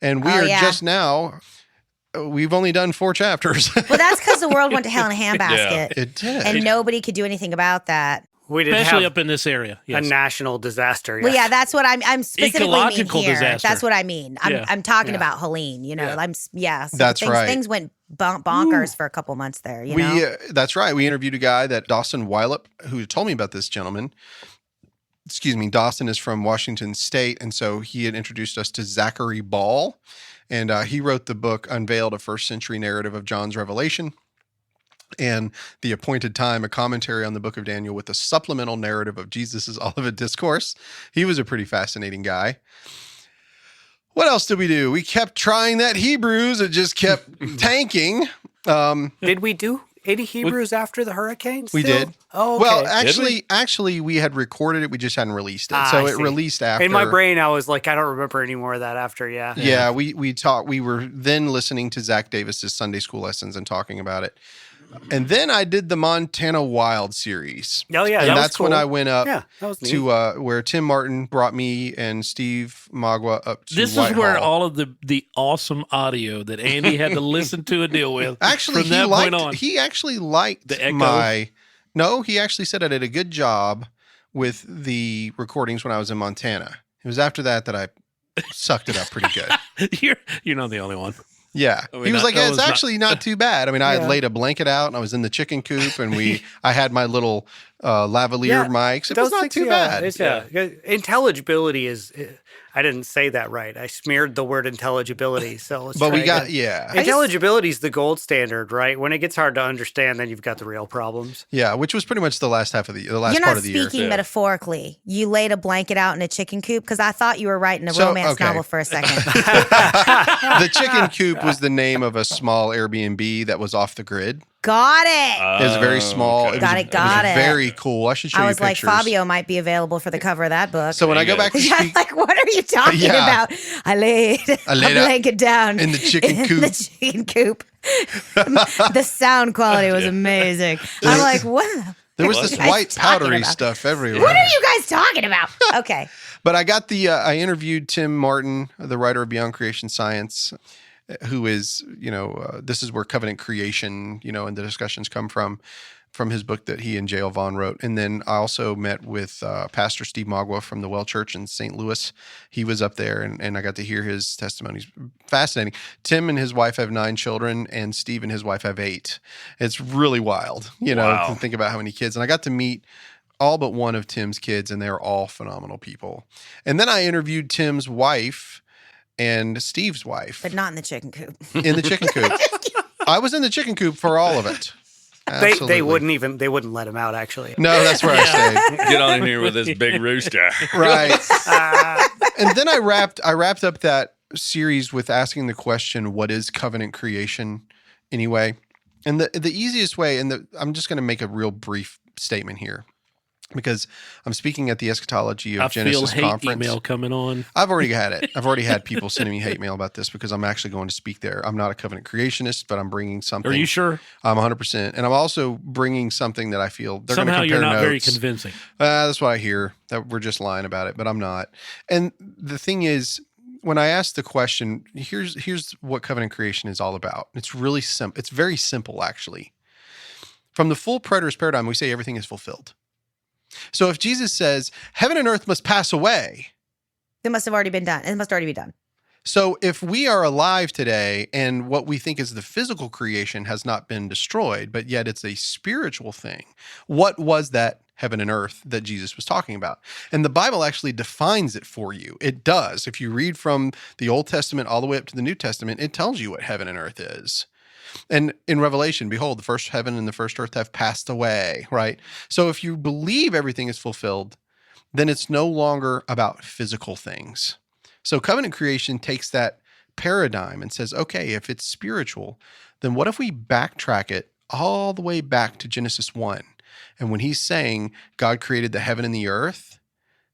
And we are just now, we've only done 4 chapters. Well, that's because the world went to hell in a handbasket. It did. And nobody could do anything about that. We didn't Especially have up in this area. a Yes. national disaster. Well, yeah, that's what I'm specifically Ecological mean here. disaster. That's what I mean. I'm talking about Helene. Yeah. So That's right. Things went bonkers for a couple months there. You know? That's right. We interviewed a guy that Dawson Wylop, who told me about this gentleman. Excuse me. Dawson is from Washington State, and so he had introduced us to Zachary Ball, and he wrote the book Unveiled, a First Century Narrative of John's Revelation, and The Appointed Time, a commentary on the book of Daniel with a supplemental narrative of Jesus's Olivet Discourse. He was a pretty fascinating guy. What else did we do? We kept trying that Hebrews. It just kept tanking. Did we do 80 Hebrews after the hurricane? We still? did. Oh, okay. Well, actually, we had recorded it. We just hadn't released it. So I it see. released after. In my brain, I was like, I don't remember any more of that after. Yeah. Yeah, we talked. We were then listening to Zach Davis's Sunday school lessons and talking about it. And then I did the Montana Wild series. Oh yeah, And that was that's when cool. I went up Yeah, that was neat. to where Tim Martin brought me and Steve Magua up to This is Whitehall. where all of the awesome audio that Andy had to listen to and deal with. Actually, from that point on. he actually liked The echo? he actually said I did a good job with the recordings when I was in Montana. It was after that I sucked it up pretty good. You're not the only one. Yeah. I mean, He was like, that yeah, was it's actually not too bad. I mean, I had Yeah. laid a blanket out and I was in the chicken coop and I had my little lavalier Yeah, mics. It Those was not things, too bad. Intelligibility is. I didn't say that right. I smeared the word intelligibility. So let's But try we got, again. yeah. Intelligibility is the gold standard, right? When it gets hard to understand, then you've got the real problems. Yeah, which was pretty much the last half of the last You're part not of the year. speaking metaphorically. You laid a blanket out in a chicken coop because I thought you were writing a So, romance okay. novel for a second. The chicken coop was the name of a small Airbnb that was off the grid. Got it. It was very small. okay. It Got was, it, got was it. very cool. I should show I you was like, pictures. Fabio might be available for the cover of that book. So when I go back to Yeah, speak like, what are you talking Yeah. about? I laid a laid out blanket down in the chicken in coop. the chicken coop. The sound quality was amazing. I'm like, what? there was What this are you white guys talking powdery about? stuff everywhere. What are you guys talking about? Okay. But I got I interviewed Tim Martin, the writer of Beyond Creation Science, who is, this is where covenant creation, and the discussions come from his book that he and J.L. Vaughn wrote. And then I also met with Pastor Steve Magua from the Well Church in St. Louis. He was up there and I got to hear his testimonies. Fascinating. Tim and his wife have 9 children and Steve and his wife have 8. It's really wild, Wow. to think about how many kids. And I got to meet all but one of Tim's kids and they're all phenomenal people. And then I interviewed Tim's wife and Steve's wife But not in the chicken coop. in the chicken coop. I was in the chicken coop for all of it. They Absolutely. wouldn't let him out actually. No, that's where I stayed. Get on in here with this big rooster. Right. And then I wrapped up that series with asking the question, what is covenant creation anyway? And the easiest way, I'm just going to make a real brief statement here because I'm speaking at the Eschatology of I feel Genesis hate conference. email coming on. I've already had it. I've already had people sending me hate mail about this because I'm actually going to speak there. I'm not a covenant creationist, but I'm bringing something. Are you sure? I'm 100%. And I'm also bringing something that I feel they're going to Somehow compare you're not very notes. convincing. That's what I hear, that we're just lying about it, but I'm not. And the thing is, when I ask the question, here's what covenant creation is all about. It's really simple. It's very simple, actually. From the full preterist paradigm, we say everything is fulfilled. So if Jesus says, heaven and earth must pass away. It must have already been done. It must already be done. So if we are alive today and what we think is the physical creation has not been destroyed, but yet it's a spiritual thing, what was that heaven and earth that Jesus was talking about? And the Bible actually defines it for you. It does. If you read from the Old Testament all the way up to the New Testament, it tells you what heaven and earth is. And in Revelation, behold, the first heaven and the first earth have passed away, right? So if you believe everything is fulfilled, then it's no longer about physical things. So covenant creation takes that paradigm and says, okay, if it's spiritual, then what if we backtrack it all the way back to Genesis 1? And when he's saying God created the heaven and the earth,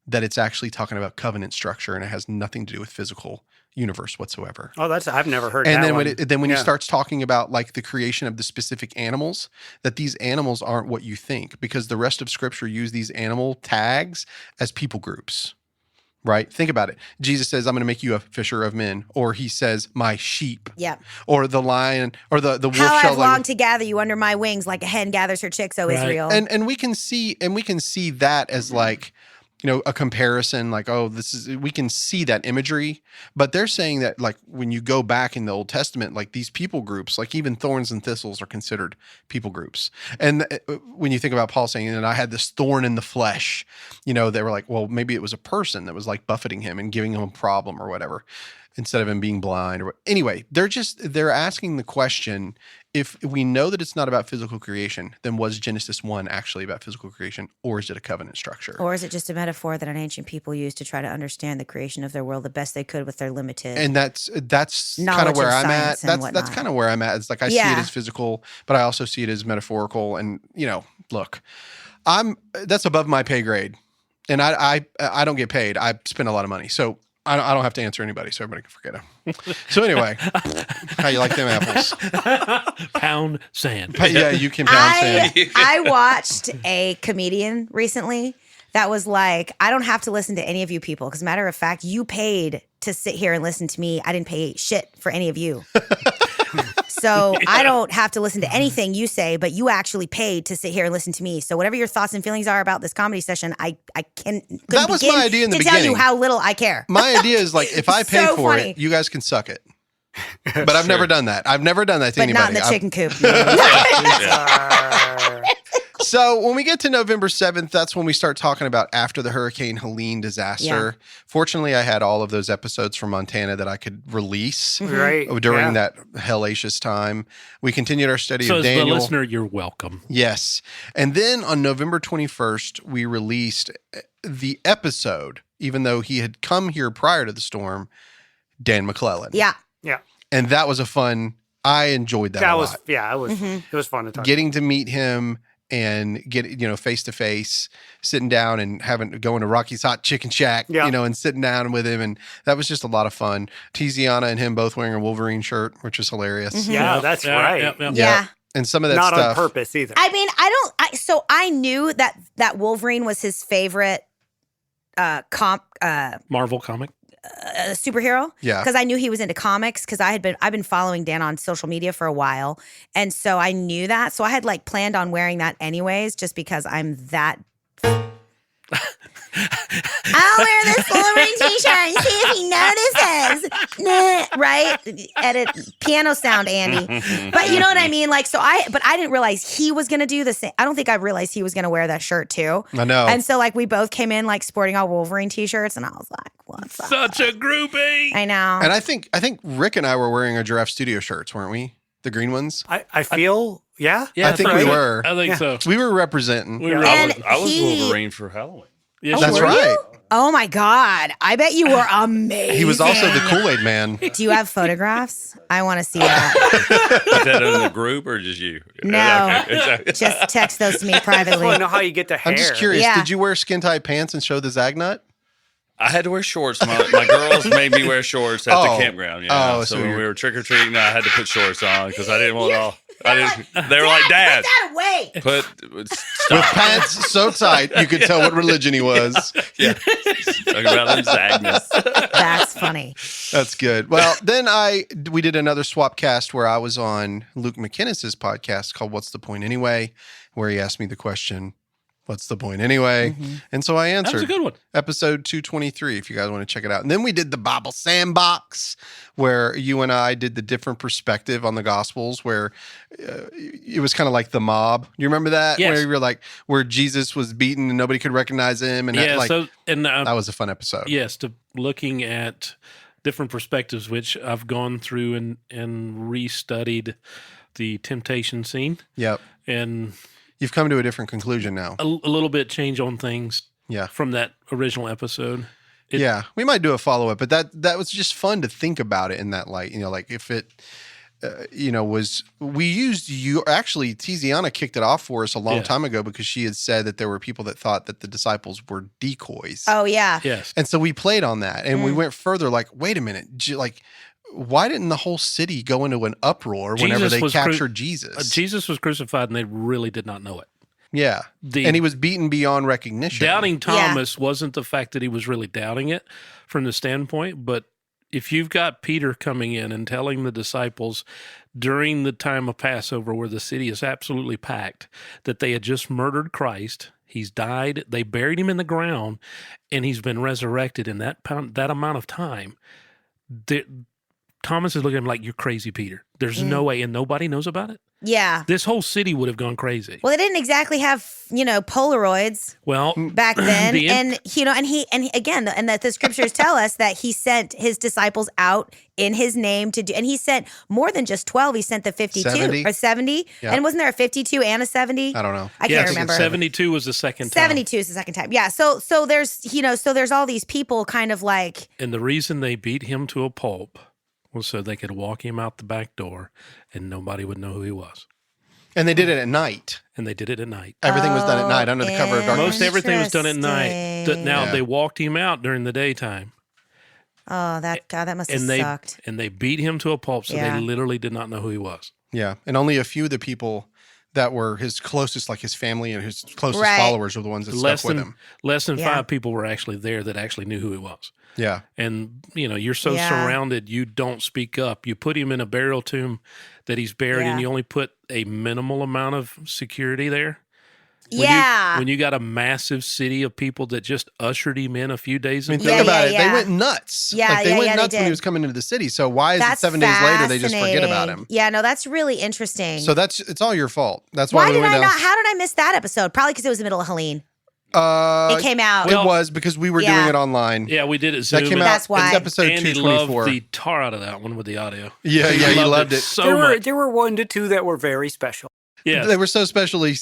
that it's actually talking about covenant structure and it has nothing to do with physical universe whatsoever. Oh, I've never heard And that then one. when he Yeah. starts talking about like the creation of the specific animals, that these animals aren't what you think, because the rest of Scripture use these animal tags as people groups, right? Think about it. Jesus says, "I'm going to make you a fisher of men," or he says, "My sheep," Yeah. or the lion, or the wolf How shall I've longed to gather you under my wings like a hen gathers her chicks, O Right. Israel. and we can see that as like, a comparison, like, oh, we can see that imagery, but they're saying that like when you go back in the Old Testament, like these people groups, like even thorns and thistles are considered people groups. And when you think about Paul saying that I had this thorn in the flesh, they were like, well, maybe it was a person that was like buffeting him and giving him a problem or whatever, instead of him being blind. Anyway, they're asking the question, if we know that it's not about physical creation, then was Genesis 1 actually about physical creation, or is it a covenant structure? Or is it just a metaphor that an ancient people used to try to understand the creation of their world the best they could with their limited? And that's kind Knowledge of where of I'm at. science and That's whatnot. kind of where I'm at. It's like I see it Yeah. as physical, but I also see it as metaphorical. And look, that's above my pay grade, and I don't get paid. I spend a lot of money, so I don't have to answer anybody, so everybody can forget him. So anyway, how you like them apples? Pound sand. Yeah, you can pound sand. I watched a comedian recently that was like, I don't have to listen to any of you people because, matter of fact, you paid to sit here and listen to me. I didn't pay shit for any of you. So I don't have to listen to anything you say, but you actually paid to sit here and listen to me. So whatever your thoughts and feelings are about this comedy session, I That was my idea in the to tell you beginning. how little I care. My idea is like, if I pay So for funny. it, you guys can suck it. But I've never done that. I've never done that to But not anybody. in the chicken coop. So when we get to November 7th, that's when we start talking about after the Hurricane Helene disaster. Yeah. Fortunately, I had all of those episodes from Montana that I could release Right. during that hellacious time. We continued our study So of as Daniel. the listener, you're welcome. Yes. And then on November 21st, we released the episode, even though he had come here prior to the storm, Dan McClellan. Yeah. And that was I enjoyed that a lot. It was fun to talk. Getting to meet him and get, face to face, sitting down and going to Rocky's Hot Chicken Shack, and sitting down with him. And that was just a lot of fun. Tiziana and him both wearing a Wolverine shirt, which was hilarious. Yeah, that's right. Yeah. And some of that Not stuff. on purpose either. I mean, so I knew that Wolverine was his favorite Marvel comic. superhero. Yeah. Because I knew he was into comics because I've been following Dan on social media for a while. And so I knew that. So I had like planned on wearing that anyways, just because I'm that. I'll wear this Wolverine t-shirt and see if he notices. Nah, right? Edit piano sound, Andy. But you know what I mean? Like, but I didn't realize he was going to do the same. I don't think I realized he was going to wear that shirt too. I know. And so like we both came in like sporting all Wolverine t-shirts and I was like, what's up? Such a groupie. I know. And I think Rick and I were wearing our Giraffe Studio shirts, weren't we? The green ones? I feel, yeah. I think we were. I think so. We were representing. We were. I was Wolverine for Halloween. Yes, That's you were. right. Oh my God. I bet you were amazing. He was also the Kool-Aid man. Do you have photographs? I want to see that. Is that in the group or just you? No. Okay. Just text those to me I just privately. want to know how you get the hair. I'm just curious. Yeah. Did you wear skin-tight pants and show the zag nut? I had to wear shorts. My girls made me wear shorts at the campground. Oh, so so when you're- we were trick or treating, I had to put shorts on because I didn't want all. They were like, Dad, Put that away. With stop. pants so tight, you could tell what religion he was. Yeah, talking about them zagness. That's funny. That's good. Well, then we did another swap cast where I was on Luke McInnes's podcast called What's the Point Anyway, where he asked me the question, what's the point anyway? And so I That was answered. a good one. Episode 223, if you guys want to check it out. And then we did the Bible Sandbox, where you and I did the different perspective on the Gospels, where it was kind of like the mob. You remember that? Yes. Where you were like, where Jesus was beaten and nobody could recognize him. And Yeah. that was a fun episode. Yes, looking at different perspectives, which I've gone through and restudied the temptation scene, Yep. and You've come to a different conclusion now. a little bit change on things. Yeah. From that original episode. Yeah, we might do a follow up, but that was just fun to think about it in that light. Like if it, we used you. Actually, Tiziana kicked it off for us a long time ago because she had said that there were people that thought that the disciples were decoys. Oh, yeah. Yes. And so we played on that, and we went further. Like, wait a minute, why didn't the whole city go into an uproar whenever they captured Jesus? Jesus was crucified, and they really did not know it. Yeah, and he was beaten beyond recognition. Doubting Thomas wasn't the fact that he was really doubting it from the standpoint, but if you've got Peter coming in and telling the disciples during the time of Passover where the city is absolutely packed that they had just murdered Christ, he's died, they buried him in the ground, and he's been resurrected in that amount of time, Thomas is looking at him like, you're crazy, Peter. There's no way, and nobody knows about it? Yeah. This whole city would have gone crazy. Well, they didn't exactly have, Polaroids back then. And the scriptures tell us that he sent his disciples out in his name to do, and he sent more than just 12. He sent the 52 70? or 70. Yeah. And wasn't there a 52 and a 70? I don't know. I can't remember. 72 was the second time. 72 is the second time. Yeah. So there's, so there's all these people kind of like. And the reason they beat him to a pulp was so they could walk him out the back door and nobody would know who he was. And they did it at night. And they did it at night. Everything was done at night under the cover of darkness. Most everything was done at night. Now Yeah. they walked him out during the daytime. Oh, that must have and they sucked. and they beat him to a pulp, so Yeah. they literally did not know who he was. Yeah. And only a few of the people that were his closest, like his family and his closest Right. followers, were the ones that Less stuck with than him. less than Yeah. 5 people were actually there that actually knew who he was. Yeah. And you're so Yeah. surrounded, you don't speak up. You put him in a burial tomb that he's buried, Yeah. and you only put a minimal amount of security there. When you got a massive city of people that just ushered him in a few days I mean, ago. think about it. yeah. They went nuts. Yeah, like, they yeah, went yeah, they nuts when he did. was coming into the city. So why is That's it 7 days later they just forget about fascinating. him? Yeah, no, that's really interesting. So it's all your fault. That's why Why we did went I down. not? How did I miss that episode? Probably because it was the middle of Helene. It came out. It was because we were doing Yeah. it online. Yeah, we did it Zoom. That came and out. That's why. It's episode Andy 224. loved the tar out of that one with the audio. Yeah, he loved it. so much. There were 1 to 2 that were very special. Yeah, They were so special. He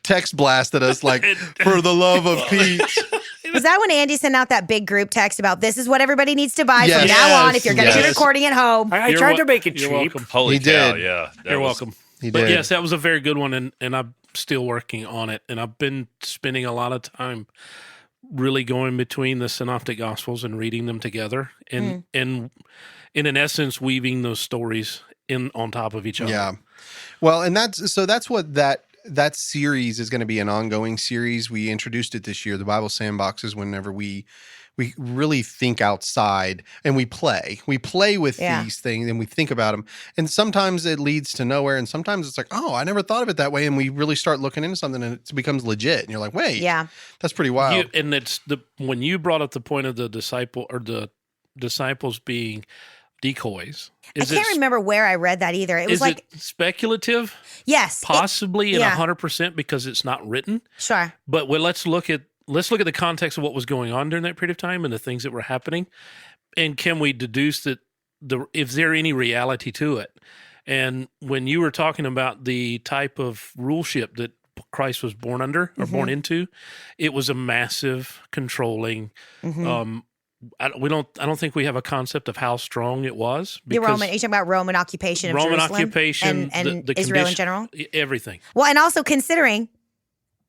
text blasted us like, for the love of Pete. Was that when Andy sent out that big group text about this is what everybody needs to buy from Yes. now on if you're going to be Yes. recording at home? I tried to make it You're cheap. welcome. Holy He cow! did. Yeah, You're welcome. He But did. yes, that was a very good one, and I'm still working on it. And I've been spending a lot of time really going between the Synoptic Gospels and reading them together, and in an essence, weaving those stories in on top of each other. Yeah. Well, and that's what that series is going to be, an ongoing series. We introduced it this year. The Bible Sandbox is whenever we really think outside and we play with these things and we think about them. And sometimes it leads to nowhere. And sometimes it's like, oh, I never thought of it that way. And we really start looking into something and it becomes legit. And you're like, wait, that's pretty wild. And it's when you brought up the point of the disciples being decoys. I can't remember where I read that either. It was like it speculative? Yes, Possibly, and 100% because it's not written. Sure. But let's look at the context of what was going on during that period of time and the things that were happening, and can we deduce that if there any reality to it? And when you were talking about the type of ruleship that Christ was born under or born into, it was a massive controlling. I don't think we have a concept of how strong it was. The Roman, you're talking about Roman occupation of Roman Jerusalem occupation, and the Israel in condition- general. Everything. Well, and also considering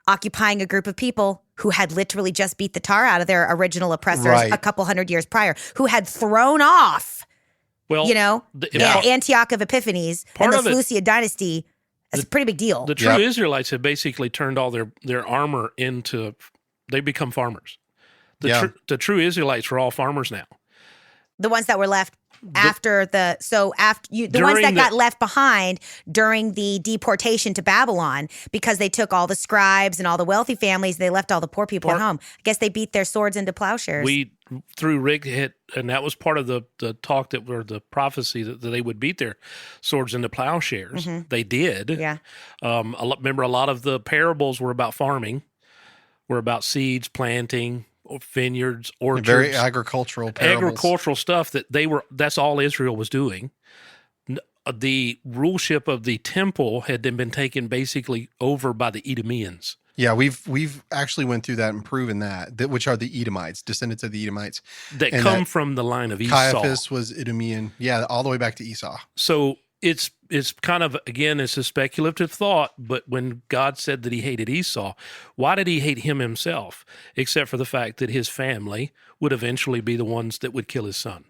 occupying a group of people who had literally just beat the tar out of their original oppressors Right. a couple hundred years prior, who had thrown off, Well, Antioch of Epiphanes and Part the of it- Seleucid dynasty. That's a pretty big deal. The true Israelites have basically turned all their armor into, they become farmers. The true Israelites are all farmers now. The ones that were left after the ones During that the- got left behind during the deportation to Babylon because they took all the scribes and all the wealthy families, they left all the poor people at home. I guess they beat their swords into plowshares. Through Rick hit, and that was part of the talk the prophecy that they would beat their swords into plowshares. They did. Yeah. Remember, a lot of the parables were about farming, were about seeds, planting, or vineyards, orchards, Very agricultural parables. agricultural stuff that's all Israel was doing. The ruleship of the temple had then been taken basically over by the Edomians. Yeah, we've actually went through that and proven that which are the Edomites, descendants of the Edomites. That And come that from the line of Esau. Caiaphas was Edomian. Yeah, all the way back to Esau. So it's kind of, again, it's a speculative thought, but when God said that he hated Esau, why did he hate him himself? Except for the fact that his family would eventually be the ones that would kill his son.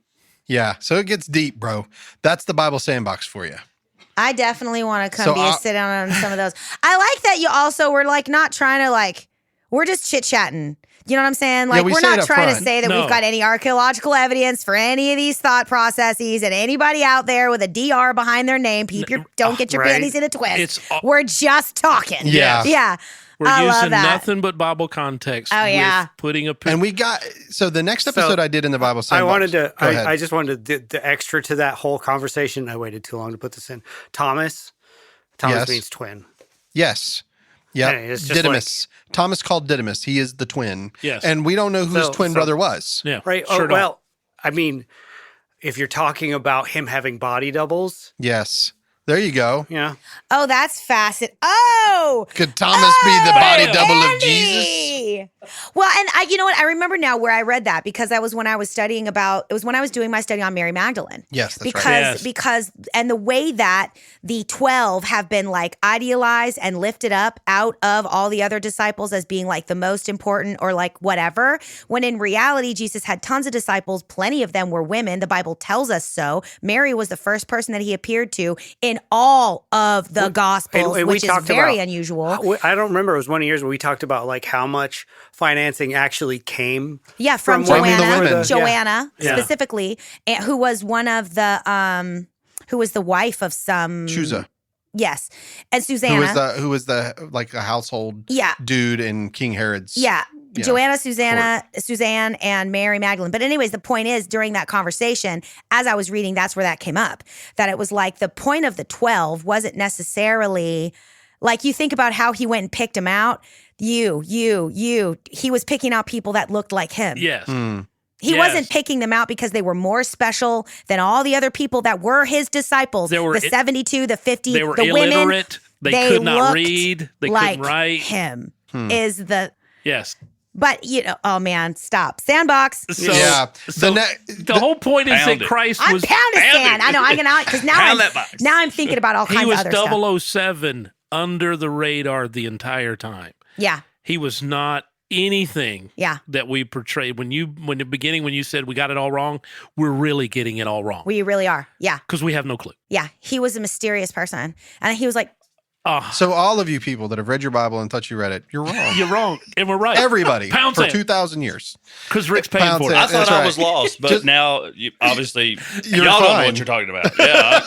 Yeah, so it gets deep, bro. That's the Bible Sandbox for you. I definitely want to come sit down on some of those. I like that you also were like not trying to we're just chit chatting. You know what I'm saying? Like, we we're say it not up trying to front. say that we've got any archaeological evidence for any of these thought processes, and anybody out there with a DR behind their name, don't get your right. panties in a twist. It's we're just talking. Yeah. Yeah. We're I love using that. nothing but Bible context. Oh, yeah. With putting a And we got, so the next episode I did in the Bible Sandbox. I just wanted the extra to that whole conversation. I waited too long to put this in. Thomas Yes. means twin. Yes. Yeah. Hey, it's just Didymus. Thomas called Didymus. He is the twin. Yes. And we don't know who his twin brother was. Yeah. Right. Sure don't. Well, I mean, if you're talking about him having body doubles, Yes. There you go. yeah. Oh, that's fascinating. Oh, Could Thomas be the body double of Andy! Jesus? Well, and you know what? I remember now where I read that because that was when I was studying about. It was when I was doing my study on Mary Magdalene. Yes, that's because, right. Yes. Because and the way that the 12 have been like idealized and lifted up out of all the other disciples as being like the most important or like whatever, when in reality Jesus had tons of disciples. Plenty of them were women. The Bible tells us so. Mary was the first person that he appeared to in all of the Gospels, and we which is talked very about- unusual. I don't remember. It was one of the years where we talked about like how much financing actually came. Yeah, from From women, Joanna, the women. Joanna Yeah. specifically, who was one of the who was the wife of some Chusa, Yes, and Susanna. who was the like a household Yeah, dude in King Herod's. yeah. Yeah. Joanna, Suzanne, and Mary Magdalene. But anyways, the point is, during that conversation, as I was reading, that's where that came up. That it was like the point of the 12 wasn't necessarily like you think about how he went and picked them out. He was picking out people that looked like him. Yes. He Yes. wasn't picking them out because they were more special than all the other people that were his disciples. They were- the 72, the 50, They were the women. illiterate. They could not looked read. They like couldn't write. him is the. Yes. But oh man, stop sandbox. So, Yeah. So the whole point is Pound that it. Christ I'm was pounding pound sand. it. I know. I'm gonna because now Pound that box. I'm thinking about all kinds he of was other stuff. 007 under the radar the entire time. Yeah, He was not anything yeah. that we portrayed. When the beginning when you said we got it all wrong, we're really getting it all wrong We really are. Yeah, because we have no clue. yeah. He was a mysterious person, and he was like, So all of you people that have read your Bible and thought you read it, you're wrong. You're wrong, and we're right. Everybody Pound for sand. 2,000 years. Because Rick's paying Pound for it. sand. I thought That's I right. was lost, but Just- now obviously You're y'all don't know fine. what you're talking about. Yeah.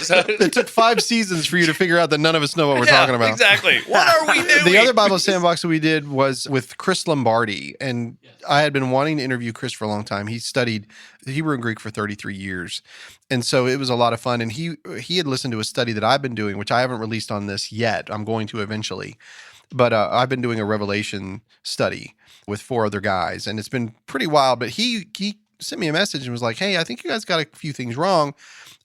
So- It took 5 seasons for you to figure out that none of us know what we're talking about. Exactly. What are we doing? The other Bible Sandbox that we did was with Chris Lombardi, and I had been wanting to interview Chris for a long time. He studied Hebrew and Greek for 33 years, and so it was a lot of fun. And he had listened to a study that I've been doing, which I haven't released on this yet. I'm going to eventually, but I've been doing a Revelation study with 4 other guys, and it's been pretty wild. But he sent me a message and was like, "Hey, I think you guys got a few things wrong."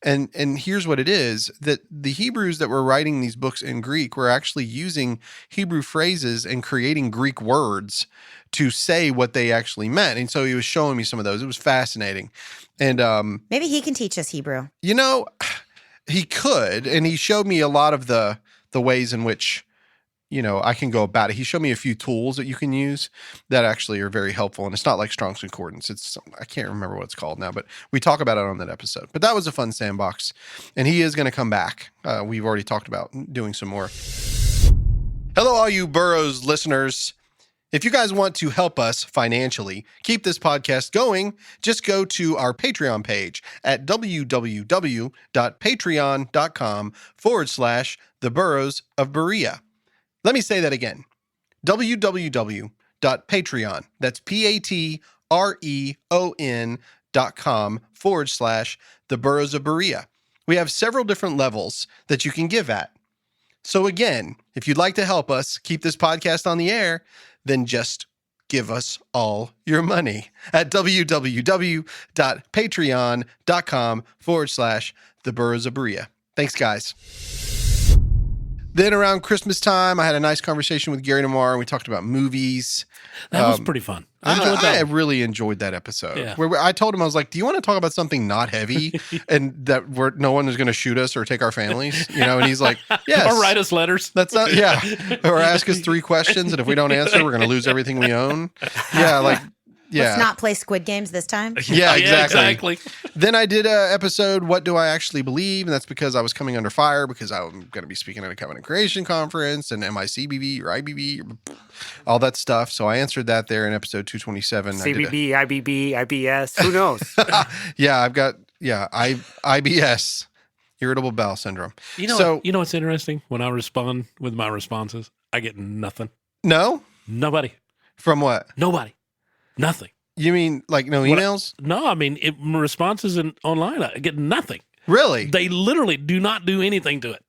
And here's what it is, that the Hebrews that were writing these books in Greek were actually using Hebrew phrases and creating Greek words to say what they actually meant. And so he was showing me some of those. It was fascinating. And, maybe he can teach us Hebrew. he could, and he showed me a lot of the ways in which, I can go about it. He showed me a few tools that you can use that actually are very helpful. And it's not like Strong's Concordance. I can't remember what it's called now, but we talk about it on that episode. But that was a fun sandbox. And he is going to come back. We've already talked about doing some more. Hello, all you Burros listeners. If you guys want to help us financially keep this podcast going, just go to our Patreon page at www.patreon.com/The Burros of Berea. Let me say that again. www.patreon. That's patreon.com/The Burros of Berea. We have several different levels that you can give at. So again, if you'd like to help us keep this podcast on the air, then just give us all your money at www.patreon.com/The Burros of Berea. Thanks, guys. Then around Christmas time, I had a nice conversation with Gary Namar, and we talked about movies. That was pretty fun. I enjoyed I that. really enjoyed that episode. Yeah. Where I told him, I was like, do you want to talk about something not heavy and that no one is going to shoot us or take our families? And he's like, yes. Or write us letters. That's not, yeah. Or ask us 3 questions, and if we don't answer, we're going to lose everything we own. Yeah, Let's not play Squid Games this time. Yeah, exactly. Yeah, exactly. Then I did an episode, What Do I Actually Believe? And that's because I was coming under fire because I'm going to be speaking at a covenant creation conference and MICBB or IBB, or all that stuff. So I answered that there in episode 227. CBB, IBB, IBS, who knows? Yeah, I've got, IBS, irritable bowel syndrome. You know what's interesting? When I respond with my responses, I get nothing. No? Nobody. From what? Nobody. Nothing. You mean like no emails? No, I mean, my responses online, I get nothing. Really? They literally do not do anything to it.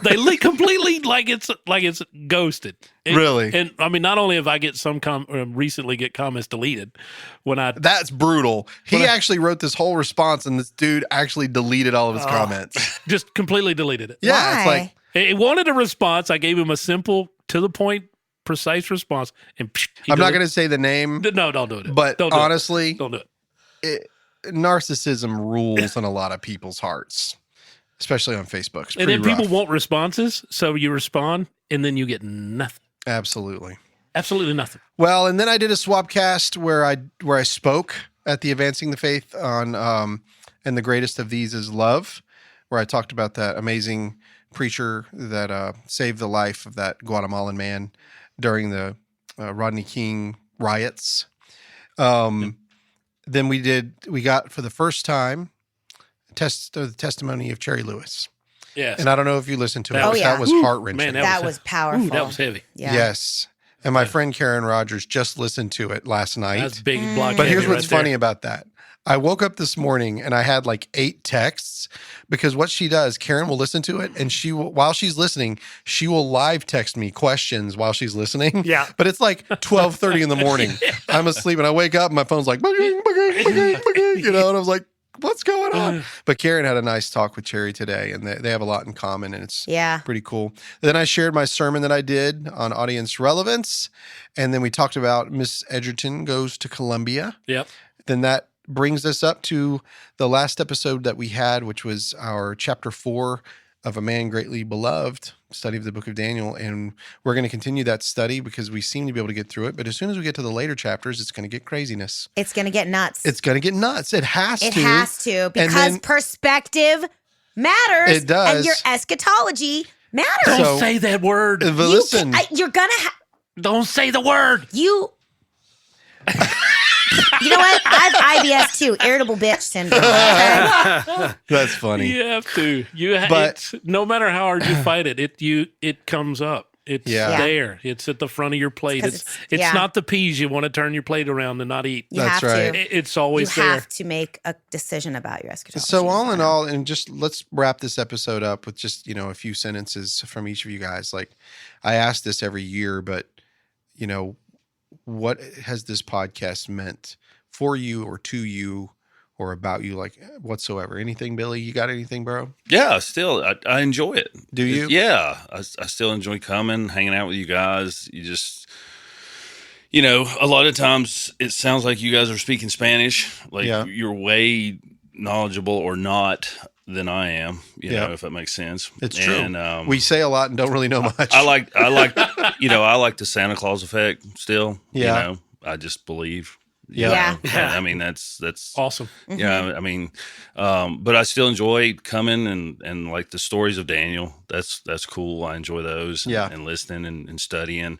They completely like it's ghosted. Really? And I mean, not only have I get recently get comments deleted when I That's brutal. He actually wrote this whole response, and this dude actually deleted all of his comments. just completely deleted it. Yeah, it's Why? like He wanted a response. I gave him a simple, to the point precise response. And I'm not going to say the name. No, don't do it. But don't do honestly, don't do it. Narcissism rules in a lot of people's hearts, especially on Facebook. It's And pretty then people rough. want responses, so you respond, and then you get nothing. Absolutely. Absolutely nothing. Well, and then I did a swapcast where I spoke at the Advancing the Faith on and the greatest of these is love, where I talked about that amazing preacher that saved the life of that Guatemalan man during the Rodney King riots. Then we got for the first time the testimony of Cherry Lewis. Yes. And I don't know if you listened to it. Oh, yeah. That was heart-wrenching. Man, That was powerful. That was heavy. Yeah. Yes. And my friend Karen Rogers just listened to it last night. That's big block. But here's heavy what's right funny there. about that. I woke up this morning and I had like 8 texts because what she does, Karen will listen to it and while she's listening, she will live text me questions while she's listening. Yeah. But it's like 12:30 in the morning. I'm asleep and I wake up and my phone's like, "Bing, bing, bing, bing," and I was like, what's going on? But Karen had a nice talk with Cherry today and they have a lot in common and it's pretty cool. Then I shared my sermon that I did on audience relevance. And then we talked about Miss Edgerton goes to Columbia. Yep. Then that brings us up to the last episode that we had, which was our chapter 4 of A Man Greatly Beloved, study of the book of Daniel. And we're going to continue that study because we seem to be able to get through it. But as soon as we get to the later chapters, it's going to get craziness. It's going to get nuts. It's going to get nuts. It has to. It has to because then- perspective matters. It does. And your eschatology matters. Don't So- say that word. But listen, You're going to Don't say the word. You know what? I have IBS too, irritable bitch syndrome. Okay? that's funny. You have to. But- It's, no matter how hard you fight it, it comes up. It's Yeah. there. It's at the front of your plate. 'cause It's yeah. not the peas you want to turn your plate around and not eat. You That's have right. to. It's You always there. have to make a decision about your eschatology. So all in all, and just let's wrap this episode up with just, a few sentences from each of you guys. Like I ask this every year, but what has this podcast meant for you or to you or about you, like whatsoever? Anything, Billy? You got anything, bro? Yeah, still, I enjoy it. Do you? Yeah, I still enjoy coming, hanging out with you guys. You just, a lot of times it sounds like you guys are speaking Spanish. Like you're way knowledgeable or not than I am, if that makes sense. It's true. And, We say a lot and don't really know much. I like, I like the Santa Claus effect still. Yeah. I just believe. Yeah. I mean, that's Awesome. yeah. I mean, but I still enjoy coming and like the stories of Daniel. That's cool. I enjoy those. Yeah. And listening and studying.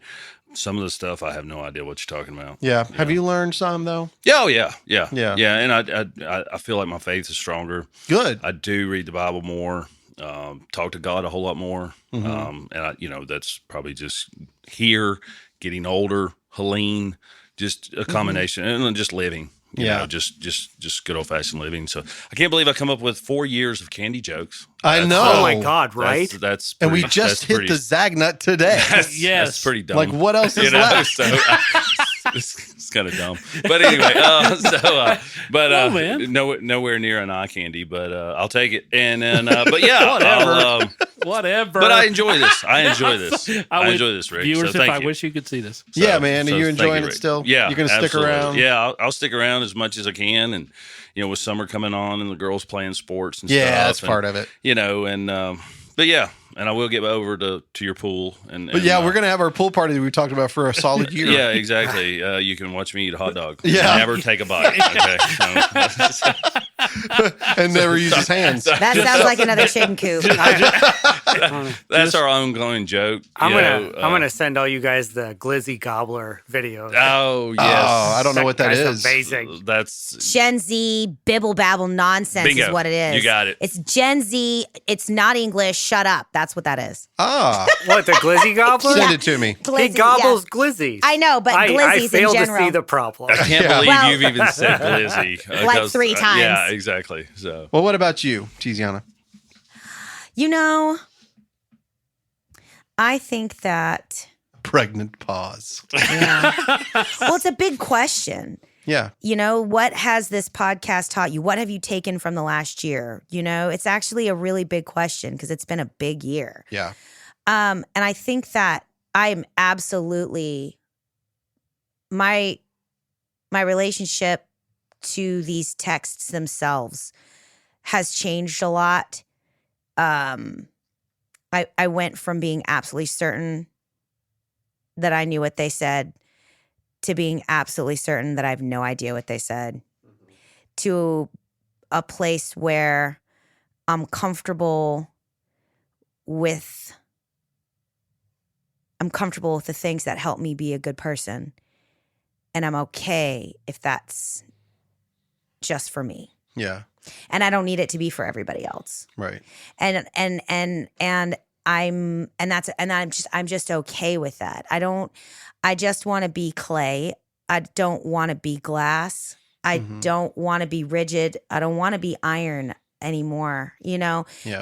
Some of the stuff I have no idea what you're talking about. Yeah. Have you learned some though? Yeah. Oh, yeah. Yeah. Yeah. Yeah. And I feel like my faith is stronger. Good. I do read the Bible more, talk to God a whole lot more. Mm-hmm. And that's probably just here, getting older, Helene, just a combination and just living, you know, just good old fashioned living. So I can't believe I come up with 4 years of candy jokes. I know. Oh my God, right? That's And we pretty- just that's hit pretty- the Zagnut today. Yes. That's pretty dumb. Like what else is You know, left? so it's kind of dumb, but anyway, man. nowhere near an eye candy, but I'll take it. And then, but yeah, Whatever. but I enjoy this. I enjoy this. I enjoy this, Rick. Viewers, so thank I you. wish you could see this. So- Yeah, man. Are you thank enjoying it Rick. still? Yeah, You're gonna stick absolutely. around? Yeah, I'll stick around as much as I can, and with summer coming on and the girls playing sports and stuff. Yeah, that's and, part of it. But yeah, and I will get over to your pool. But yeah, we're gonna have our pool party that we talked about for a solid year. Yeah, exactly. You can watch me eat a hot dog. Yeah. Never take a bite. Okay. And never use his hands. that sounds like another chicken coop. That's our ongoing joke. I'm gonna send all you guys the Glizzy Gobbler videos. Oh yes. Oh, I don't know what that guy's is. Amazing. That's Gen Z bibble babble nonsense Bingo. is what it is. You got it. It's Gen Z. It's not English. Shut up. That's what that is. Ah, What, the Glizzy Gobbler? send it to me. He Glizzy, gobbles yeah. glizzies. I know, but I glizzies fail in to general. see the problem. I can't Yeah. believe Well- you've even said glizzy. Like 'cause, 3 times. Yeah, exactly. So Well, what about you, Tiziana? I think that, Pregnant pause. well, it's a big question. Yeah. What has this podcast taught you? What have you taken from the last year? It's actually a really big question because it's been a big year. Yeah. And I think that I'm absolutely my relationship to these texts themselves has changed a lot. I went from being absolutely certain that I knew what they said to being absolutely certain that I have no idea what they said, to a place where I'm comfortable with the things that help me be a good person. And I'm okay if that's just for me. Yeah. And I don't need it to be for everybody else. Right. And I'm just okay with that. I just want to be clay. I don't want to be glass. I don't want to be rigid. I don't want to be iron anymore, Yeah.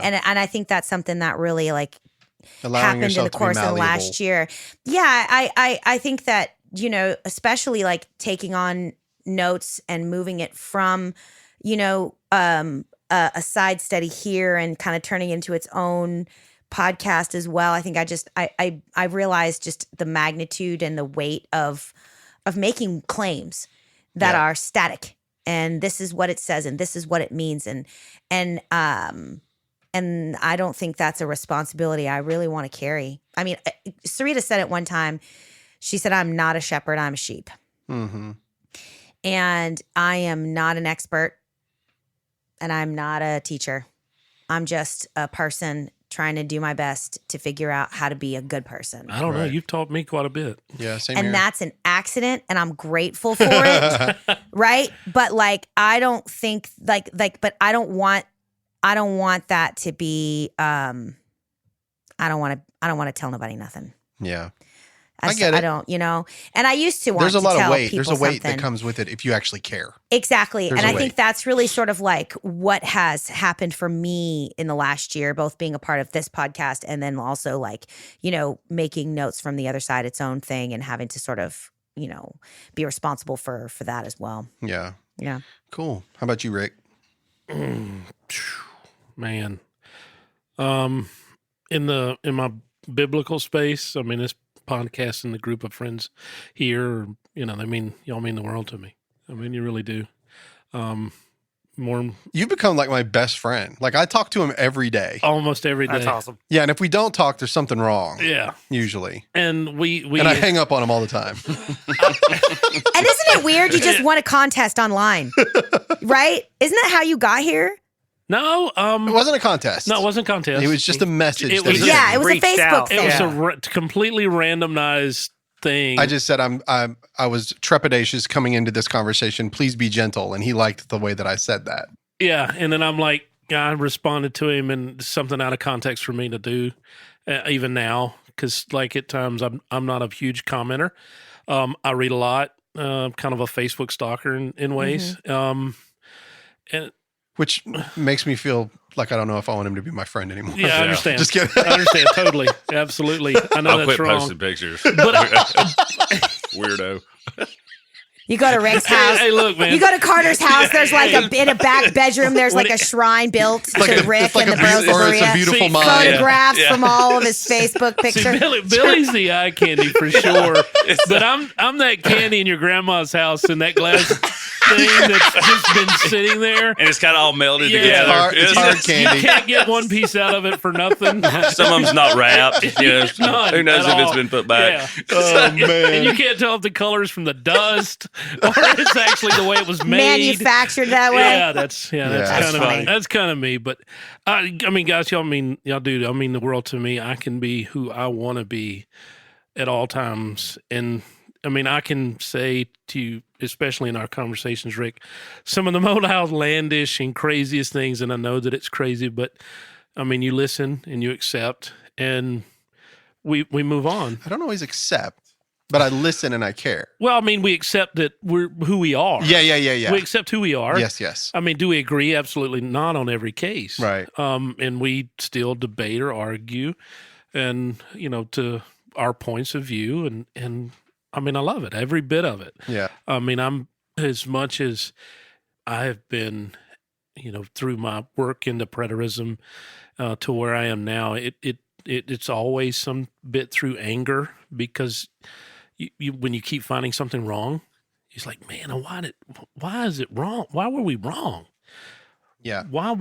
And I think that's something that really like Allowing happened in the course of the last year. Yeah, I think that, especially like taking on notes and moving it from, a side study here and kind of turning it into its own podcast as well. I think I realized just the magnitude and the weight of making claims that are static, and this is what it says and this is what it means, and I don't think that's a responsibility I really want to carry. I mean, Sarita said it one time. She said, "I'm not a shepherd, I'm a sheep." Mm-hmm. And I am not an expert, and I'm not a teacher. I'm just a person trying to do my best to figure out how to be a good person. I don't know. You've taught me quite a bit. Yeah, same and here. That's an accident, and I'm grateful for it. Right? But like, I don't think but I don't want that to be. I don't want to tell nobody nothing. Yeah. I get it. I don't, and I used to want There's a to lot tell of weight. people There's a weight something. that comes with it if you actually care. Exactly. There's and a I think weight. that's really sort of like what has happened for me in the last year, both being a part of this podcast and then also like, making notes from the other side, its own thing, and having to sort of, be responsible for that as well. Yeah. Yeah. Cool. How about you, Rick? Man. In my biblical space, I mean, this podcast and the group of friends here, y'all mean the world to me. I mean, you really do. You've become like my best friend. Like I talk to him every day. Almost every day. That's awesome. Yeah, and if we don't talk, there's something wrong. Yeah. Usually. And and I hang up on him all the time. And isn't it weird? You just won a contest online, right? Isn't that how you got here? No, it wasn't a contest. No, it wasn't a contest. It was just a message. It was it was a reached Facebook out. thing. It was a completely randomized thing. I just said I was trepidatious coming into this conversation. Please be gentle, and he liked the way that I said that. Yeah, and then I'm like, I responded to him, and something out of context for me to do, even now, because like at times I'm not a huge commenter. I read a lot, kind of a Facebook stalker in ways, and. Which makes me feel like I don't know if I want him to be my friend anymore. Yeah, I understand. Just kidding. I understand totally, absolutely. I know I'll that's quit wrong. posting pictures. But Weirdo. You go to Rick's house. Hey, look, man. You go to Carter's house. There's like in a back bedroom. There's like a shrine built to Rick and the Burros or it's a Berea. beautiful See, mind. Photographs from all of his Facebook See, pictures. Billy's the eye candy for sure. But I'm that candy in your grandma's house in that glass thing that's just been sitting there. And it's kind of all melded Yeah. together. It's hard You candy. can't get one piece out of it for nothing. Some of them's not wrapped. None Who knows at if it's all. been put back. Yeah. Oh, And man. you can't tell if the color's from the dust or it's actually the way it was made. Manufactured that way. Yeah, that's That's kind of funny. me. That's kind of me. But I mean, guys, y'all mean the world to me. I can be who I want to be at all times, and I mean, I can say to you, especially in our conversations, Rick, some of the most outlandish and craziest things, and I know that it's crazy, but I mean, you listen and you accept, and we move on. I don't always accept, but I listen and I care. Well, I mean, we accept that we're who we are. Yeah. We accept who we are. Yes. I mean, do we agree? Absolutely not on every case. Right. And we still debate or argue and, to our points of view. And I mean, I love it, every bit of it. Yeah. I mean, I'm as much as I have been, through my work into preterism to where I am now, it it's always some bit through anger, because when you keep finding something wrong, he's like, man, why is it wrong? Why were we wrong? Yeah. Why?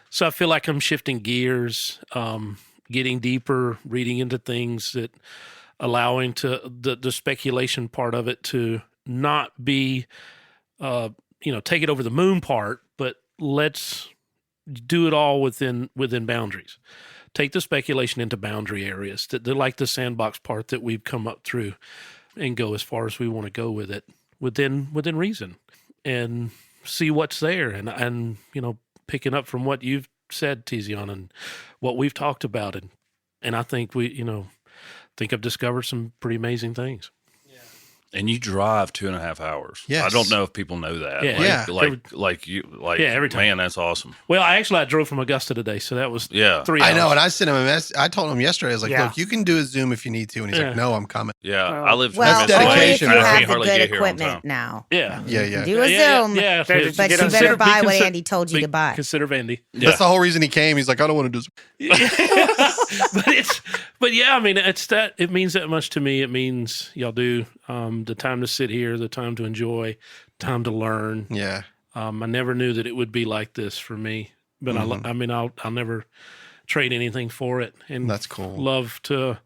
So I feel like I'm shifting gears, getting deeper, reading into things, that allowing to the speculation part of it to not be, take it over the moon part, but let's do it all within boundaries. Take the speculation into boundary areas, that they're like the sandbox part that we've come up through, and go as far as we want to go with it within reason, and see what's there. And picking up from what you've said, Tiziana, and what we've talked about. And I think I've discovered some pretty amazing things. And you drive 2.5 hours. Yes. I don't know if people know that. Yeah. Every time. Man, that's awesome. Well, I drove from Augusta today, so that was 3 hours. I know, and I sent him a message. I told him yesterday, I was like, Yeah. look, you can do a Zoom if you need to. And he's like, no, I'm coming. Yeah, I live Well, 10 minutes away. only if you dedication. I have can't the hardly good get here on time. equipment now. Yeah. Yeah. Do a Zoom. Yeah. But But you better buy what Andy told you to buy. Consider Vandy. Yeah. That's the whole reason he came. He's like, I don't want to do But yeah, I mean, it means that much to me. It means y'all do the time to sit here, the time to enjoy, time to learn. Yeah. I never knew that it would be like this for me, but I'll never trade anything for it. And That's cool. Love to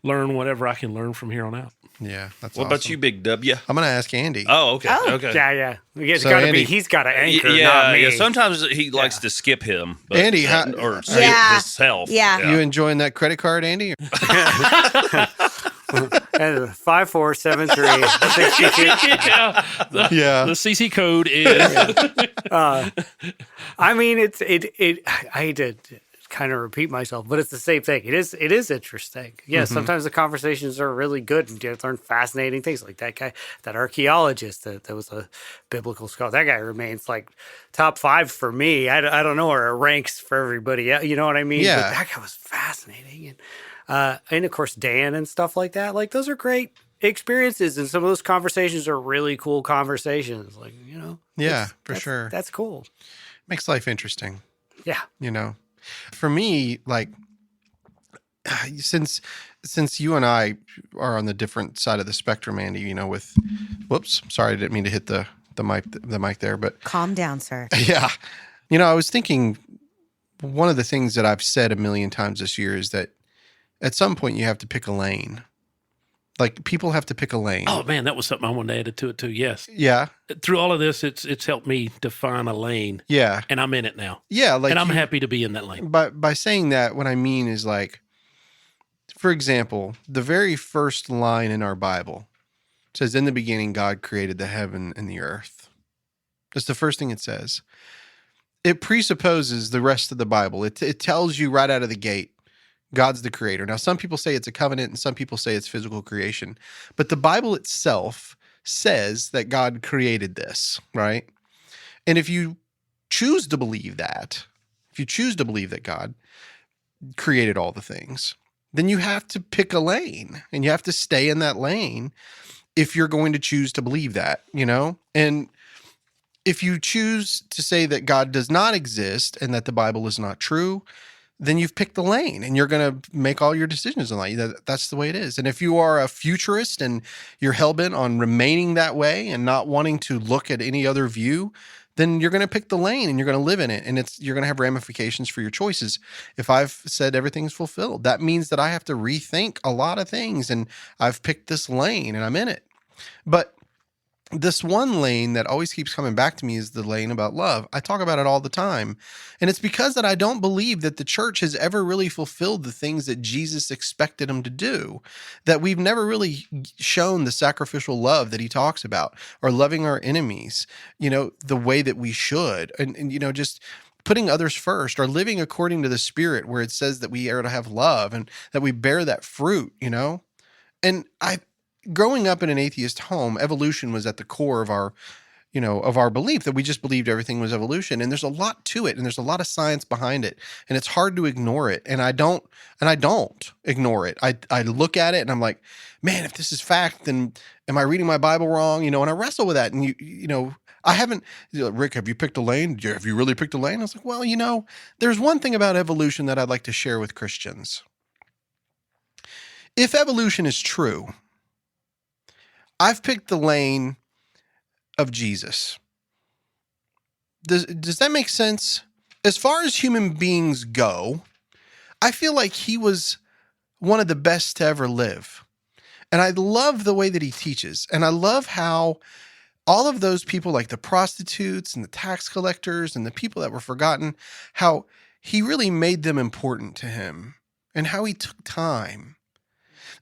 learn whatever I can learn from here on out. Yeah. That's What awesome. about you, Big W? I'm going to ask Andy. Oh, okay. Oh. Okay. Yeah. It's So, got to Andy- be. He's got to anchor, Yeah, not me. yeah. Sometimes he likes to skip him. But, Andy, or skip Yeah. himself. Yeah. You enjoying that credit card, Andy? And 5473. Yeah. The CC code is. I mean, I hate to kind of repeat myself, but it's the same thing. It is interesting. Yeah, sometimes the conversations are really good and you learn fascinating things. Like that guy, that archaeologist that was a biblical scholar. That guy remains like top 5 for me. I don't know where it ranks for everybody. You know what I mean? Yeah. But that guy was fascinating. And of course, Dan and stuff like that. Like those are great experiences. And some of those conversations are really cool conversations. Like, Yeah, for that's- sure. That's cool. Makes life interesting. Yeah. For me, like, since you and I are on the different side of the spectrum, Andy, whoops, sorry, I didn't mean to hit the mic there, but Calm down, sir. yeah, I was thinking one of the things that I've said a million times this year is that at some point you have to pick a lane. Like, people have to pick a lane. Oh man, that was something I wanted to add to it too. Yes. Yeah. Through all of this, it's helped me define a lane, Yeah. and I'm in it now. Yeah. Like, and I'm happy to be in that lane. By saying that, what I mean is, like, for example, the very first line in our Bible says, in the beginning, God created the heaven and the earth. That's the first thing it says. It presupposes the rest of the Bible. It tells you right out of the gate, God's the creator. Now, some people say it's a covenant and some people say it's physical creation, but the Bible itself says that God created this, right? And if you choose to believe that, God created all the things, then you have to pick a lane and you have to stay in that lane if you're going to choose to believe that, And if you choose to say that God does not exist and that the Bible is not true, then you've picked the lane and you're going to make all your decisions on that. That's the way it is. And if you are a futurist and you're hellbent on remaining that way and not wanting to look at any other view, then you're going to pick the lane and you're going to live in it. And you're going to have ramifications for your choices. If I've said everything's fulfilled, that means that I have to rethink a lot of things, and I've picked this lane and I'm in it. But this one lane that always keeps coming back to me is the lane about love. I talk about it all the time. And it's because that I don't believe that the church has ever really fulfilled the things that Jesus expected them to do, that we've never really shown the sacrificial love that he talks about, or loving our enemies, the way that we should. And just putting others first, or living according to the Spirit, where it says that we are to have love and that we bear that fruit, And growing up in an atheist home, evolution was at the core of our belief, that we just believed everything was evolution. And there's a lot to it, and there's a lot of science behind it, and it's hard to ignore it. And I don't ignore it. I look at it and I'm like, man, if this is fact, then am I reading my Bible wrong? And I wrestle with that. And I haven't, Rick, have you picked a lane? Have you really picked a lane? I was like, well, there's one thing about evolution that I'd like to share with Christians. If evolution is true, I've picked the lane of Jesus. Does that make sense? As far as human beings go, I feel like he was one of the best to ever live. And I love the way that he teaches. And I love how all of those people, like the prostitutes and the tax collectors and the people that were forgotten, how he really made them important to him and how he took time.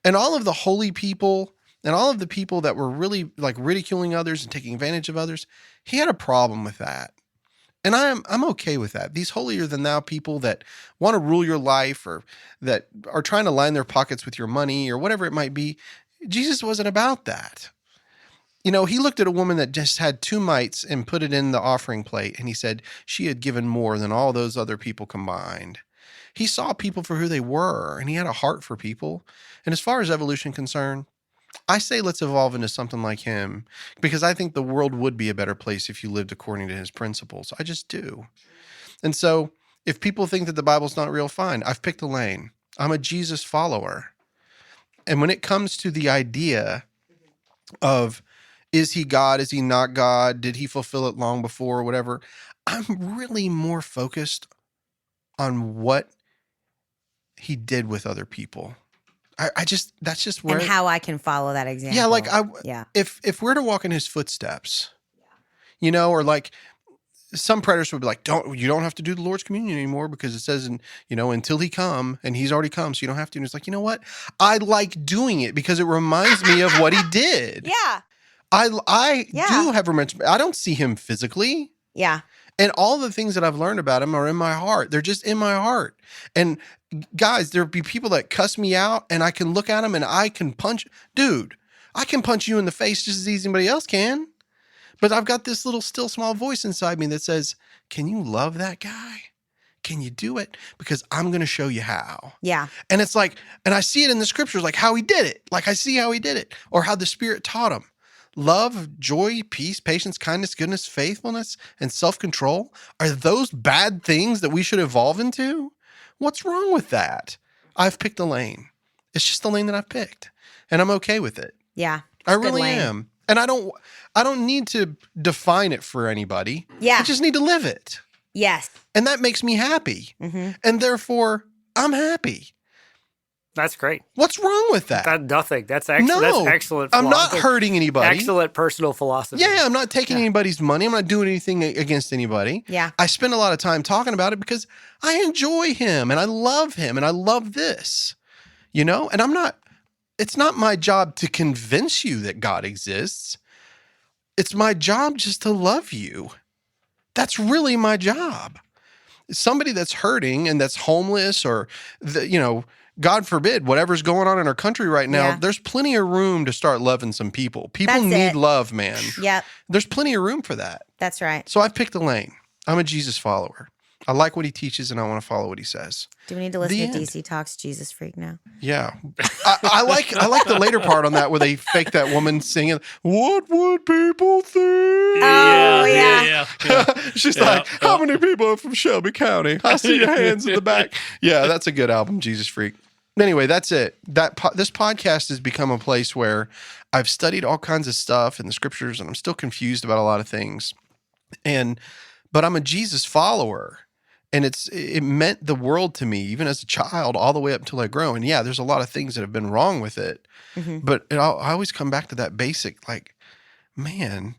And all of the holy people and all of the people that were really like ridiculing others and taking advantage of others, he had a problem with that. And I'm okay with that. These holier than thou people that want to rule your life or that are trying to line their pockets with your money or whatever it might be, Jesus wasn't about that. He looked at a woman that just had 2 mites and put it in the offering plate, and he said she had given more than all those other people combined. He saw people for who they were, and he had a heart for people. And as far as evolution concerned, I say let's evolve into something like him, because I think the world would be a better place if you lived according to his principles. I just do. And so if people think that the Bible's not real, fine. I've picked a lane. I'm a Jesus follower. And when it comes to the idea of, is he God? Is he not God? Did he fulfill it long before or whatever? I'm really more focused on what he did with other people. That's just where. And how I can follow that example. Yeah, like if we're to walk in his footsteps, or like some predators would be like, you don't have to do the Lord's communion anymore because it says, until he come, and he's already come, so you don't have to. And it's like, you know what? I like doing it because it reminds me of what he did. Yeah. I do have remembrance. I don't see him physically. Yeah. And all the things that I've learned about him are in my heart. They're just in my heart. And guys, there'll be people that cuss me out and I can look at them and I can punch. Dude, I can punch you in the face just as easy as anybody else can. But I've got this little still small voice inside me that says, can you love that guy? Can you do it? Because I'm going to show you how. Yeah. And it's like, and I see it in the scriptures, like how he did it. Like I see how he did it or how the Spirit taught him. Love, joy, peace, patience, kindness, goodness, faithfulness, and self-control. Are those bad things that we should evolve into? What's wrong with that? I've picked a lane. It's just the lane that I've picked. And I'm okay with it. Yeah. I really am. And I don't need to define it for anybody. Yeah. I just need to live it. Yes. And that makes me happy. Mm-hmm. And therefore, I'm happy. That's great. What's wrong with that? Nothing. That's excellent. No, that's excellent. I'm not hurting anybody. Excellent personal philosophy. Yeah, I'm not taking anybody's money. I'm not doing anything against anybody. Yeah. I spend a lot of time talking about it because I enjoy him and I love him and I love this, and it's not my job to convince you that God exists. It's my job just to love you. That's really my job. Somebody that's hurting and that's homeless or, God forbid, whatever's going on in our country right now, there's plenty of room to start loving some people. People need love, man. Yep. There's plenty of room for that. That's right. So I've picked a lane. I'm a Jesus follower. I like what he teaches and I want to follow what he says. Do we need to listen to DC Talk's Jesus Freak now? Yeah. I like the later part on that where they fake that woman singing, "What would people think?" Oh, yeah. She's like, how many people are from Shelby County? I see your hands in the back. Yeah, that's a good album, Jesus Freak. Anyway, that's it. This podcast has become a place where I've studied all kinds of stuff in the scriptures and I'm still confused about a lot of things. But I'm a Jesus follower. And it meant the world to me, even as a child, all the way up until I grow. And yeah, there's a lot of things that have been wrong with it. Mm-hmm. But I always come back to that basic, like, man,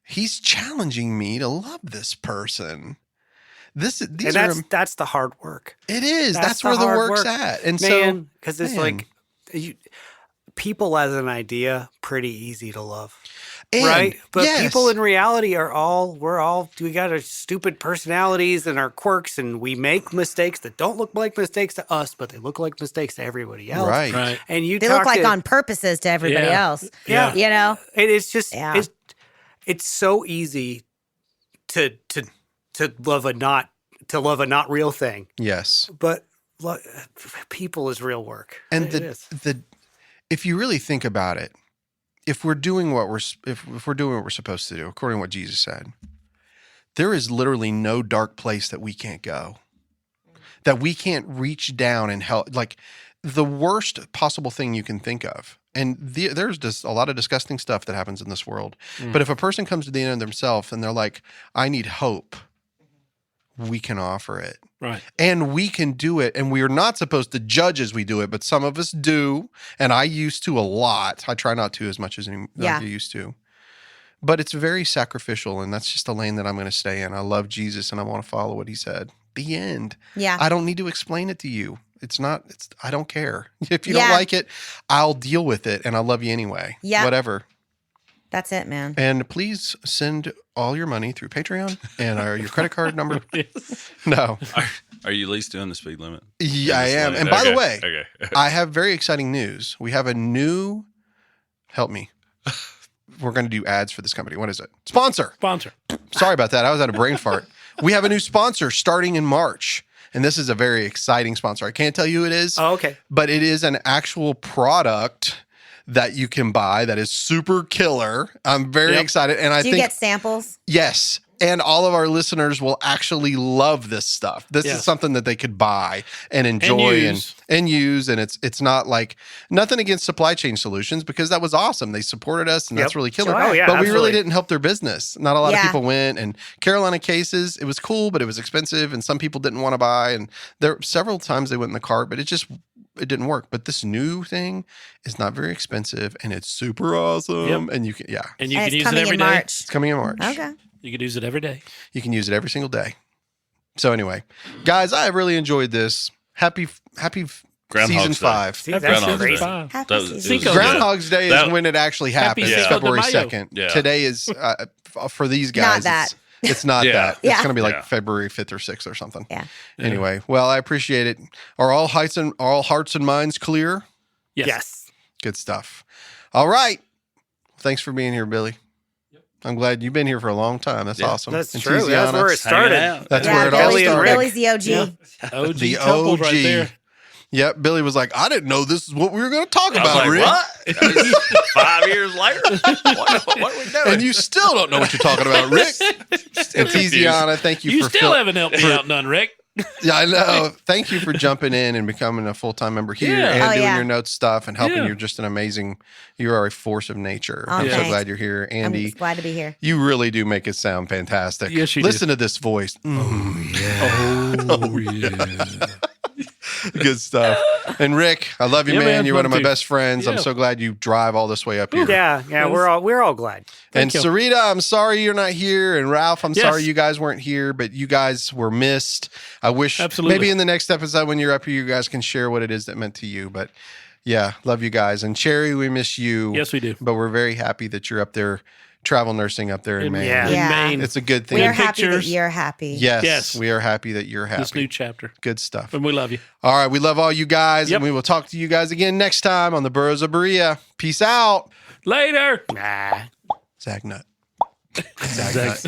he's challenging me to love this person. That's the hard work. It is. That's where the work's at. And because it's like people as an idea, pretty easy to love. Right? But people in reality we got our stupid personalities and our quirks and we make mistakes that don't look like mistakes to us, but they look like mistakes to everybody else. Right. And they look like on purposes to everybody else. Yeah. It's just, it's so easy to love a not real thing. Yes. But people is real work. And if you really think about it, if we're doing what we're supposed to do, according to what Jesus said, there is literally no dark place that we can't go, that we can't reach down and help. Like the worst possible thing you can think of. And there's just a lot of disgusting stuff that happens in this world. But if a person comes to the end of themselves and they're like, I need hope, we can offer it. Right. And we can do it. And we are not supposed to judge as we do it, but some of us do. And I used to a lot. I try not to as much as I used to. But it's very sacrificial. And that's just a lane that I'm going to stay in. I love Jesus and I want to follow what he said. The end. Yeah. I don't need to explain it to you. I don't care. If you don't like it, I'll deal with it. And I love you anyway. Yeah. Whatever. That's it, man. And please send all your money through Patreon and your credit card number. No. Are you at least doing the speed limit? Yeah, I am. And by the way, I have very exciting news. We have a new, help me. We're going to do ads for this company. What is it? Sponsor. Sorry about that. I was at a brain fart. We have a new sponsor starting in March. And this is a very exciting sponsor. I can't tell you who it is. Oh, okay. But it is an actual product that you can buy that is super killer. I'm very excited. And I think, do you get samples? Yes. And all of our listeners will actually love this stuff. This is something that they could buy and enjoy and use. And it's not like nothing against Supply Chain Solutions because that was awesome. They supported us and that's really killer. Sure. Oh, yeah, but we really didn't help their business. Not a lot of people went. And Carolina Cases, it was cool, but it was expensive and some people didn't want to buy. And there several times they went in the cart, but it didn't work. But this new thing is not very expensive and it's super awesome. And you can, and you can use it coming every in day. March. It's coming in March. Okay. You can use it every day. You can use it every single day. So anyway, guys, I have really enjoyed this. Happy season 5. See, that's crazy. Happy season. Groundhog's Day is when it actually happens. It's February 2nd. Yeah. Today is, for these guys, Not that. It's not that. Yeah. It's going to be like February 5th or 6th or something. Yeah. Anyway, well, I appreciate it. Are all hearts and minds clear? Yes. Good stuff. All right. Thanks for being here, Billy. I'm glad you've been here for a long time. That's awesome. That's And true. Tiziana, That's where it started. That's where it all Billy and started. Rick. Billy's the OG. OG The couple OG. right there. Yep, Billy was like, I didn't know this is what we were going to talk I was about, like, Rick. what? 5 years later? What are we doing? And you still don't know what you're talking about, Rick. And Tiziana, thank you You for still haven't helped me out none, Rick. Yeah, I know. Thank you for jumping in and becoming a full-time member here Yeah. and Oh, doing yeah. your notes stuff and helping. Yeah. You're just an amazing, you are a force of nature. Oh, I'm so thanks. glad you're here. I'm Andy, just glad to be here. you really do make it sound fantastic. Yes, you do. Listen to this voice. Oh, yeah. Good stuff. And Rick, I love you, Yeah, man. man, You're one love of my you. best friends. I'm Yeah. so glad you drive all this way up here. Yeah, we're all glad. And Thank you. Sarita, I'm sorry you're not here. And Ralph, I'm Yes. sorry you guys weren't here, but you guys were missed. I wish Absolutely. maybe in the next episode when you're up here, you guys can share what it is that meant to you. But yeah, love you guys. And Cherry, we miss you. Yes, we do. But we're very happy that you're up there, travel nursing up there in Maine. Yeah. In Yeah. Maine. It's a good thing. We're happy that pictures. you're happy. Yes, Yes. we are happy that you're This new happy. chapter. Good stuff. And we love you. All right, we love all you guys, Yep. and we will talk to you guys again next time on the Burros of Berea. Peace out. Later. Nah. Zag Nut. Zag Nut.